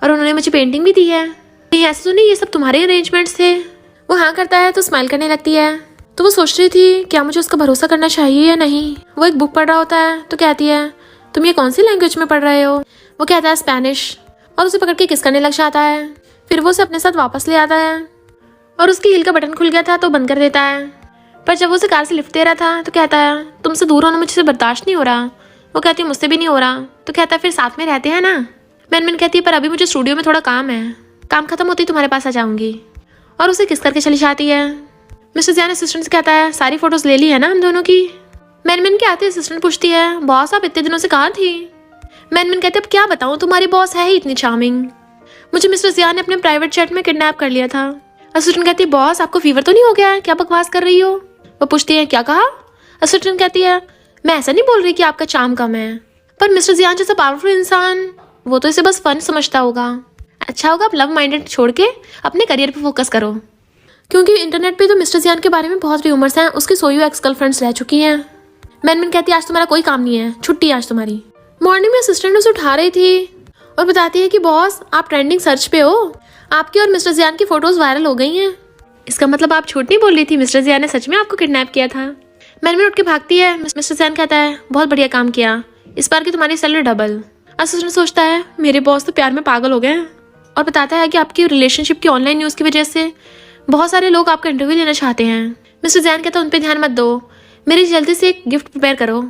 Speaker 1: और उन्होंने मुझे पेंटिंग भी दी है। नहीं ऐसा तो नहीं ये सब तुम्हारे अरेंजमेंट्स थे। वो हाँ करता है तो स्माइल करने लगती है। तो वो सोच रही थी क्या मुझे उसका भरोसा करना चाहिए या नहीं। वो एक बुक पढ़ रहा होता है तो कहती है तुम ये कौन सी लैंग्वेज में पढ़ रहे हो। वो कहता है स्पेनिश, और उसे पकड़ के किस करने लग जाता है। फिर वो उसे अपने साथ वापस ले आता है, और उसकी हील का बटन खुल गया था तो बंद कर देता है। पर जब वो उसे कार से लिफ्ट दे रहा था तो कहता है तुमसे दूर होना मुझसे बर्दाश्त नहीं हो रहा। वो कहती है मुझसे भी नहीं हो रहा। तो कहता है फिर साथ में रहते हैं ना। मैन कहती है पर अभी मुझे स्टूडियो में थोड़ा काम है, काम खत्म होते ही तुम्हारे पास आ जाऊंगी, और उसे किस करके चली जाती है। मिस्टर जियान असिस्टेंट से कहता है सारी फोटोज ले ली है ना हम दोनों की। मैन के आते असिस्टेंट पूछती है बॉस आप इतने दिनों से कहाँ थी। मैन कहते अब क्या बताऊँ, तुम्हारी बॉस है ही इतनी चार्मिंग, मुझे मिस्टर जियान ने अपने प्राइवेट जेट में किडनैप कर लिया था। असिस्टेंट कहती है बॉस आपको फीवर तो नहीं हो गया, क्या बकवास कर रही हो। वो पूछती है क्या कहा। असिस्टेंट कहती है मैं ऐसा नहीं बोल रही कि आपका चार्म कम है, पर मिस्टर जियान जैसा पावरफुल इंसान वो तो इसे बस फन समझता होगा। अच्छा होगा आप लव माइंडेड छोड़ के अपने करियर पे फोकस करो, क्योंकि इंटरनेट पे तो मिस्टर जियान के बारे में बहुत रूमर्स हैं, उसकी सोई एक्स गर्लफ्रेंड्स रह चुकी हैं। मैन कहती है आज तुम्हारा कोई काम नहीं है, छुट्टी आज तुम्हारी। मॉर्निंग में असिस्टेंट उसे उठा रही थी और बताती है कि बॉस आप ट्रेंडिंग सर्च पे हो, आपकी और मिस्टर जियान की फोटोज वायरल हो गई हैं। इसका मतलब आप झूठ नहीं बोल रही थी, मिस्टर जियान ने सच में आपको किडनैप किया था। मैन उठ के भागती है। मिस्टर जियान कहता है बहुत बढ़िया काम किया, इस बार की तुम्हारी सैलरी डबल। असिस्टेंट सोचता है मेरे बॉस तो प्यार में पागल हो गए और बताता है कि आपकी रिलेशनशिप की ऑनलाइन न्यूज़ की वजह से बहुत सारे लोग आपका इंटरव्यू लेना चाहते हैं। मिस्टर जैन कहता है उन पर ध्यान मत दो, मेरी जल्दी से एक गिफ्ट प्रिपेयर करो,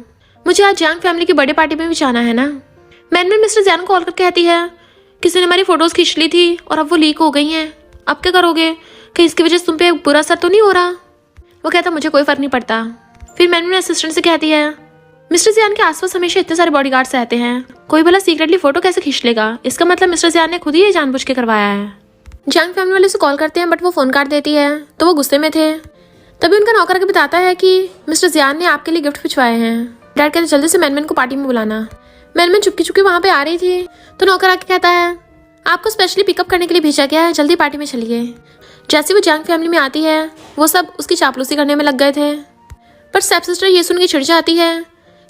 Speaker 1: मुझे आज जैंग फैमिली की बर्थडे पार्टी में भी जाना है ना। मैनमैन मिस्टर जैन को कॉल करके कहती है किसी ने हमारी फोटोज़ खींच ली थी और अब वो लीक हो गई हैं, अब क्या करोगे, कहीं इसकी वजह से तुम पे बुरा असर तो नहीं हो रहा। वो कहता मुझे कोई फ़र्क नहीं पड़ता। फिर मैनमैन असिस्टेंट से कहती है मिस्टर जियान के आसपास हमेशा इतने सारे बॉडीगार्ड्स रहते हैं, कोई भला सीक्रेटली फोटो कैसे खींच लेगा, इसका मतलब मिस्टर जियान ने खुद ही ये जानबूझ के करवाया है। जैंग फैमिली वाले से कॉल करते हैं बट वो फ़ोन काट देती है, तो वो गुस्से में थे। तभी उनका नौकर आके बताता है कि मिस्टर जियान ने आपके लिए गिफ्ट भिजवाए हैं। डैड कहते जल्दी से मैनमैन को पार्टी में बुलाना। मैनमैन चुपकी चुपकी वहाँ पे आ रही थी तो नौकर आके कहता है आपको स्पेशली पिकअप करने के लिए भेजा गया है, जल्दी पार्टी में चलिए। जैसे वो जैंग फैमिली में आती है वो सब उसकी चापलूसी करने में लग गए थे, पर स्टेप सिस्टर ये सुन के चिढ़ जाती है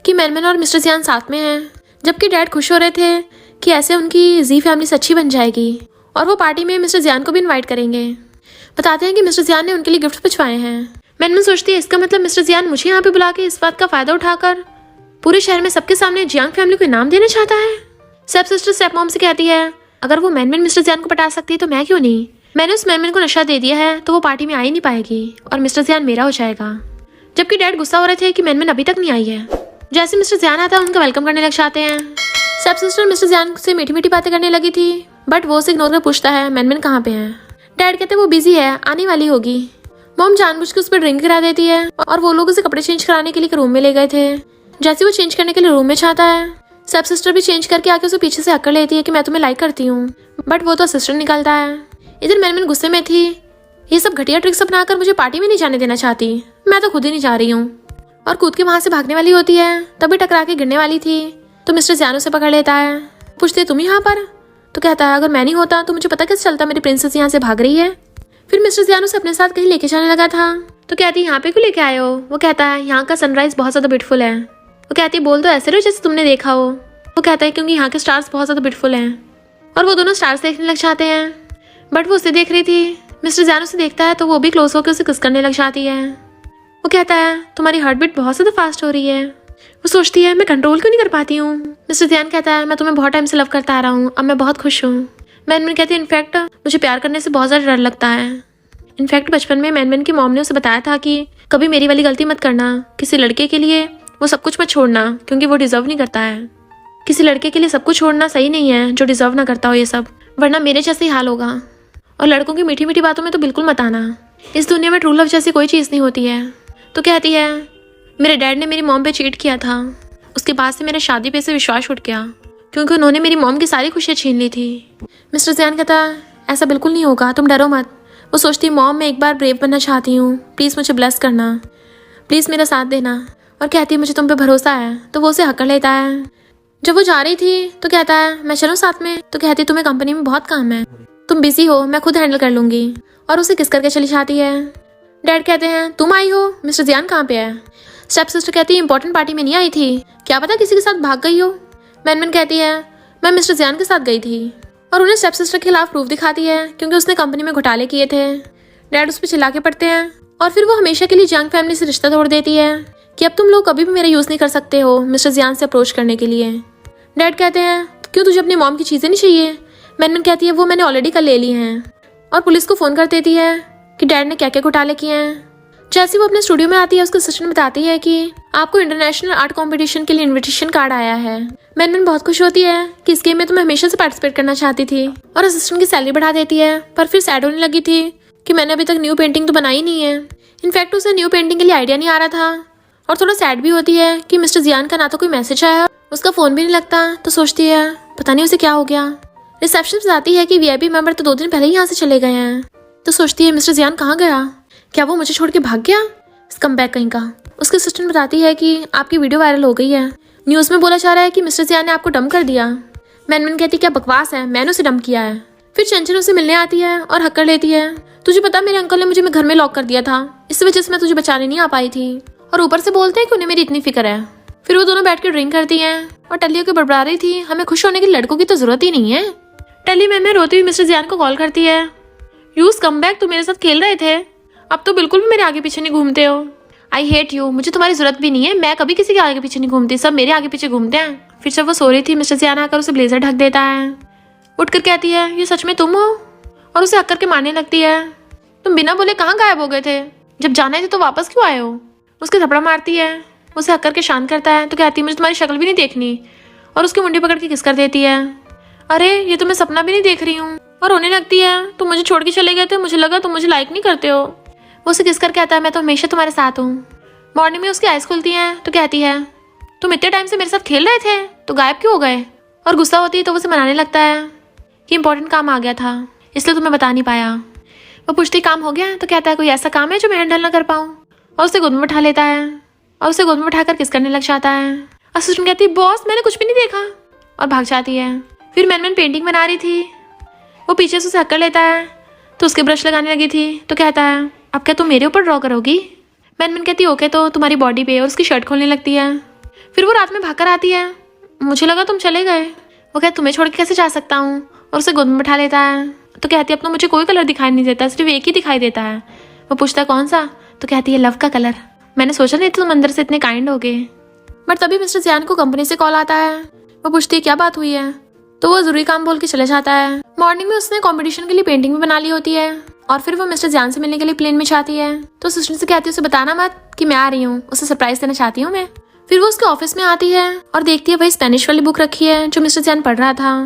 Speaker 1: कि मैनमैन और मिस्टर जियान साथ में हैं, जबकि डैड खुश हो रहे थे कि ऐसे उनकी जी फैमिली सच्ची बन जाएगी और वो पार्टी में मिस्टर जियान को भी इनवाइट करेंगे। बताते हैं कि मिस्टर जियान ने उनके लिए गिफ्ट भिजवाए हैं। मैनमैन सोचती है इसका मतलब मिस्टर जियान मुझे यहाँ पे बुला के इस बात का फायदा उठाकर पूरे शहर में सबके सामने जियांग फैमिली को इनाम देना चाहता है। स्टेप सिस्टर स्टेप मॉम से कहती है अगर वो मैनमैन मिस्टर जियान को पटा सकती है तो मैं क्यों नहीं, मैंने उस मैनमैन को नशा दे दिया है तो वो पार्टी में आ ही नहीं पाएगी और मिस्टर जियान मेरा हो जाएगा। जबकि डैड गुस्सा हो रहे थे कि मैनमैन अभी तक नहीं आई है। जैसे मिस्टर जियान आता है उनका वेलकम करने लग जाते हैं। स्टेप सिस्टर मिस्टर जियान से मीठी मीठी बातें करने लगी थी बट वो उसे इग्नोर कर पूछता है मैनमैन कहाँ पे है। डैड कहते वो बिजी है, आने वाली होगी। मॉम जानबूझ के उस पर ड्रिंक करा देती है और वो लोग उसे कपड़े चेंज कराने के लिए रूम में ले गए थे। जैसे वो चेंज करने के लिए रूम में चाहता है स्टेप सिस्टर भी चेंज करके आके उसे पीछे से अकड़ लेती है कि मैं तुम्हें लाइक करती हूँ, बट वो तो सिस्टर निकलता है। इधर मैनमैन गुस्से में थी, ये सब घटिया ट्रिक्स अपनाकर मुझे पार्टी में नहीं जाने देना चाहती, मैं तो खुद ही नहीं जा रही हूँ। और कूद के वहाँ से भागने वाली होती है, तभी टकरा के गिरने वाली थी तो मिस्टर जियान उसे पकड़ लेता है। पूछते है तुम यहाँ पर, तो कहता है अगर मैं नहीं होता तो मुझे पता कैसे चलता मेरी प्रिंसेस यहाँ से भाग रही है। फिर मिस्टर जियान उसे अपने साथ कहीं लेके जाने लगा था तो कहती है यहाँ पे क्यों लेके आए हो। वो कहता है यहाँ का सनराइज बहुत ज़्यादा ब्यूटीफुल है। वो कहती है बोल तो ऐसे रहो जैसे तुमने देखा हो। वो कहता है क्योंकि यहाँ के स्टार्स बहुत ज़्यादा ब्यूटीफुल हैं। और वो दोनों स्टार्स देखने लग जाते हैं बट वो उसे देख रही थी। मिस्टर जियान उसे देखता है तो वो भी क्लोज होकर उसे किस करने लग जाती है। वो कहता है तुम्हारी हार्ट बीट बहुत ज़्यादा फास्ट हो रही है। वो सोचती है मैं कंट्रोल क्यों नहीं कर पाती हूँ। मिस्टर जियान कहता है मैं तुम्हें बहुत टाइम से लव करता आ रहा हूँ, अब मैं बहुत खुश हूँ। मैनमैन कहती है इनफैक्ट मुझे प्यार करने से बहुत ज़्यादा डर लगता है। इनफैक्ट बचपन में मैनमैन की मॉम ने उसे बताया था कि कभी मेरी वाली गलती मत करना, किसी लड़के के लिए वो सब कुछ मत छोड़ना क्योंकि वो डिजर्व नहीं करता है। किसी लड़के के लिए सब कुछ छोड़ना सही नहीं है जो डिजर्व ना करता हो ये सब, वरना मेरे जैसे ही हाल होगा। और लड़कों की मीठी मीठी बातों में तो बिल्कुल मत आना, इस दुनिया में ट्रू लव जैसी कोई चीज़ नहीं होती है। तो कहती है मेरे डैड ने मेरी मॉम पे चीट किया था, उसके बाद से मेरे शादी पे से विश्वास उठ गया क्योंकि उन्होंने मेरी मॉम की सारी खुशियाँ छीन ली थी। मिस्टर जियान कहता ऐसा बिल्कुल नहीं होगा, तुम डरो मत। वो सोचती मॉम मैं एक बार ब्रेव बनना चाहती हूँ, प्लीज़ मुझे ब्लेस करना, प्लीज़ मेरा साथ देना। और कहती है मुझे तुम पे भरोसा है। तो वो उसे हकड़ लेता है। जब वो जा रही थी तो कहता है मैं चलूँ साथ में। तो कहती तुम्हें कंपनी में बहुत काम है, तुम बिजी हो, मैं खुद हैंडल कर लूँगी। और उसे किस करके चली जाती है। डैड कहते हैं तुम आई हो, मिस्टर जियान कहाँ पे है। स्टेप सिस्टर कहती है इंपॉर्टेंट पार्टी में नहीं आई थी, क्या पता किसी के साथ भाग गई हो। मैनमैन कहती है मैं मिस्टर जियान के साथ गई थी और उन्हें स्टेप सिस्टर के खिलाफ प्रूफ दिखाती है क्योंकि उसने कंपनी में घोटाले किए थे। डैड उस पर चिल्ला के पड़ते हैं और फिर वो हमेशा के लिए जियांग फैमिली से रिश्ता तोड़ देती है कि अब तुम लोग कभी भी मेरा यूज़ नहीं कर सकते हो मिस्टर जियान से अप्रोच करने के लिए। डैड कहते हैं क्यों तुझे अपनी मॉम की चीज़ें नहीं चाहिए। मैनमैन कहती है वो मैंने ऑलरेडी कल ले ली हैं और पुलिस को फ़ोन कर देती है कि डैड ने क्या क्या घोटाले किए हैं। जैसे वो अपने स्टूडियो में आती है उसके सिस्टर बताती है कि आपको इंटरनेशनल आर्ट कंपटीशन के लिए इनविटेशन कार्ड आया है। मैनमैन बहुत खुश होती है कि इस गेम में तो मैं हमेशा से पार्टिसिपेट करना चाहती थी और असिस्टेंट की सैलरी बढ़ा देती है, पर फिर सैड होने लगी थी कि मैंने अभी तक न्यू पेंटिंग तो बनाई नहीं है। इनफैक्ट उसे न्यू पेंटिंग के लिए आइडिया नहीं आ रहा था और थोड़ा सैड भी होती है कि मिस्टर जियान का ना तो कोई मैसेज आया, उसका फ़ोन भी नहीं लगता। तो सोचती है पता नहीं उसे क्या हो गया। रिसेप्शन बताती है कि वीआईपी मेंबर तो 2 दिन पहले ही यहाँ से चले गए हैं। तो सोचती है मिस्टर जियान कहाँ गया, क्या वो मुझे छोड़ के भाग गया, स्कमबैग कहीं का। उसके असिस्टेंट बताती है कि आपकी वीडियो वायरल हो गई है, न्यूज़ में बोला जा रहा है कि मिस्टर जियान ने आपको डंप कर दिया। मैनमैन कहती क्या बकवास है, मैंने उसे डंप किया है। फिर चंचल उसे मिलने आती है और हक कर लेती है तुझे पता मेरे अंकल ने मुझे घर में लॉक कर दिया था, इस वजह से मैं तुझे बचाने नहीं आ पाई थी। और ऊपर से बोलते हैं कि उन्हें मेरी इतनी फिक्र है। फिर वो दोनों बैठ के ड्रिंक करती हैं और टल्ली होकर बड़बड़ा रही थी हमें खुश होने के लिए लड़कों की तो जरूरत ही नहीं है। टल्ली मैम रोती हुई मिस्टर जियान को कॉल करती है यूज कम बैक, तुम मेरे साथ खेल रहे थे, अब तो बिल्कुल भी मेरे आगे पीछे नहीं घूमते हो। आई हेट यू, मुझे तुम्हारी जरूरत भी नहीं है, मैं कभी किसी के आगे पीछे नहीं घूमती, सब मेरे आगे पीछे घूमते हैं। फिर जब वो सो रही थी मिस्टर जियान आकर उसे ब्लेजर ढक देता है। उठकर कहती है ये सच में तुम हो, और उसे हक करके मारने लगती है। तुम बिना बोले कहाँ गायब हो गए थे, जब जाना थे तो वापस क्यों आए हो। उसके थप्पड़ मारती है, उसे हक करके शांत करता है तो कहती है मुझे तुम्हारी शक्ल भी नहीं देखनी, और उसकी मुंडी पकड़ के किस कर देती है। अरे ये तो मैं सपना भी नहीं देख रही हूँ। और रोने लगती है, तुम मुझे छोड़ के चले गए थे, मुझे लगा तुम मुझे लाइक नहीं करते हो। वो उसे किस कर कहता है मैं तो हमेशा तुम्हारे साथ हूँ। मॉर्निंग में उसकी आइज खुलती हैं तो कहती है तुम इतने टाइम से मेरे साथ खेल रहे थे तो गायब क्यों हो गए। और गुस्सा होती है तो वो उसे मनाने लगता है कि इंपॉर्टेंट काम आ गया था इसलिए तुम्हें बता नहीं पाया। वो पूछती काम हो गया तो कहता है कोई ऐसा काम है जो मैं हैंडल ना कर पाऊँ, और उसे गोद में उठा लेता है और उसे गोद में उठाकर किस करने लग जाता है। असिस्टेंट कहती है बॉस मैंने कुछ भी नहीं देखा, और भाग जाती है। फिर मैन पेंटिंग बना रही थी, वो पीछे से उसे हक कर लेता है तो उसके ब्रश लगाने लगी थी तो कहता है अब क्या तुम मेरे ऊपर ड्रॉ करोगी। मैन कहती है ओके, तो तुम्हारी बॉडी पे, और उसकी शर्ट खोलने लगती है। फिर वो रात में भाग कर आती है, मुझे लगा तुम चले गए। वो कहती तुम्हें छोड़ के कैसे जा सकता हूँ, और उसे गोद में बैठा लेता है तो कहती है अब तो मुझे कोई कलर दिखाई नहीं देता, सिर्फ एक ही दिखाई देता है। वो पूछता है कौन सा, तो कहती है लव का कलर। मैंने सोचा नहीं तुम अंदर से इतने काइंड हो गए। बट तभी मिस्टर जियान को कंपनी से कॉल आता है। वो पूछती है क्या बात हुई है, तो वो जरूरी काम बोल के चले जाता है। मॉर्निंग में उसने कंपटीशन के लिए पेंटिंग भी बना ली होती है, और फिर वो मिस्टर जियान से मिलने के लिए प्लेन में चाहती है। तो सिस्टर से कहती है उसे बताना मत कि मैं आ रही हूँ, उसे सरप्राइज देना चाहती हूँ मैं। फिर वो उसके ऑफिस में आती है और देखती है वही स्पेनिश वाली बुक रखी है जो मिस्टर जियान पढ़ रहा था,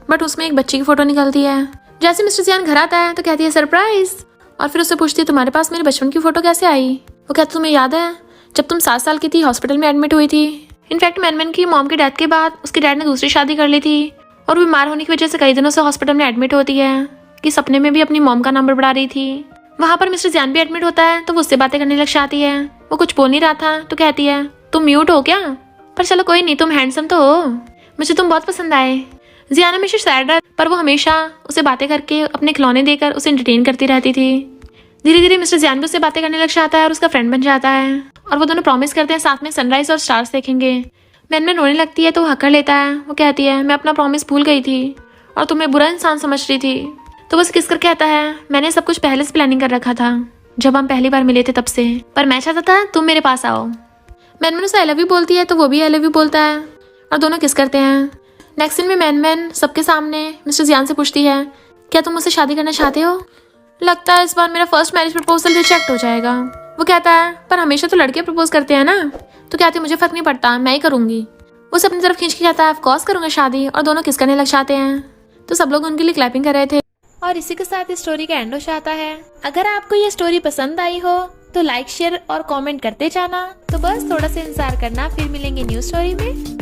Speaker 1: बट उसमें एक बच्ची की फोटो निकलती है। जैसे मिस्टर जियान घर आता है तो कहती है सरप्राइज, और फिर उससे पूछती है तुम्हारे पास मेरे बचपन की फोटो कैसे आई। वो कहती तुम्हें याद है जब तुम 7 साल की थी हॉस्पिटल में एडमिट हुई थी। इनफैक्ट मैन की मॉम की डेथ के बाद उसके डैड ने दूसरी शादी कर ली थी, और बीमार होने की वजह से कई दिनों से हॉस्पिटल में एडमिट होती है कि सपने में भी अपनी मॉम का नंबर बढ़ा रही थी। वहाँ पर मिस्टर जियान भी एडमिट होता है तो वो उससे बातें करने लग जाती है। वो कुछ बोल नहीं रहा था तो कहती है तुम म्यूट हो क्या, पर चलो कोई नहीं, तुम हैंडसम तो हो, मुझे तुम बहुत पसंद आए। जियान हमेशा सैड रहा, पर वो हमेशा उसे बातें करके अपने खिलौने देकर उसे एंटरटेन करती रहती थी। धीरे धीरे मिस्टर जियान भी उससे बातें करने लग जाता है और उसका फ्रेंड बन जाता है, और वो दोनों प्रॉमिस करते हैं साथ में सनराइज और स्टार्स देखेंगे। मैन रोने लगती है तो वो हक कर लेता है। वो कहती है मैं अपना प्रॉमिस भूल गई थी और तुम्हें बुरा इंसान समझ रही थी। तो वो किस कर कहता है मैंने सब कुछ पहले से प्लानिंग कर रखा था जब हम पहली बार मिले थे तब से, पर मैं चाहता था तुम मेरे पास आओ। मैन उसे आई लव यू बोलती है तो वो भी आई लव यू बोलता है, और दोनों किस करते हैं। नेक्स्ट सीन में मैन सबके सामने मिस्टर जियान से पूछती है क्या तुम मुझसे शादी करना चाहते हो। लगता है इस बार मेरा फर्स्ट मैरिज प्रपोजल रिजेक्ट हो जाएगा। वो कहता है पर हमेशा तो लड़के प्रपोज करते हैं ना। तो कहती है मुझे फर्क नहीं पड़ता, मैं ही करूंगी। वो सब अपनी तरफ खींच के कहता है ऑफ कोर्स करूंगा शादी, और दोनों किस करने लग जाते हैं। तो सब लोग उनके लिए क्लैपिंग कर रहे थे, और इसी के साथ इस स्टोरी का एंड हो जाता है। अगर आपको ये स्टोरी पसंद आई हो तो लाइक शेयर और कमेंट करते जाना। तो बस थोड़ा सा इंतजार करना, फिर मिलेंगे न्यू स्टोरी में।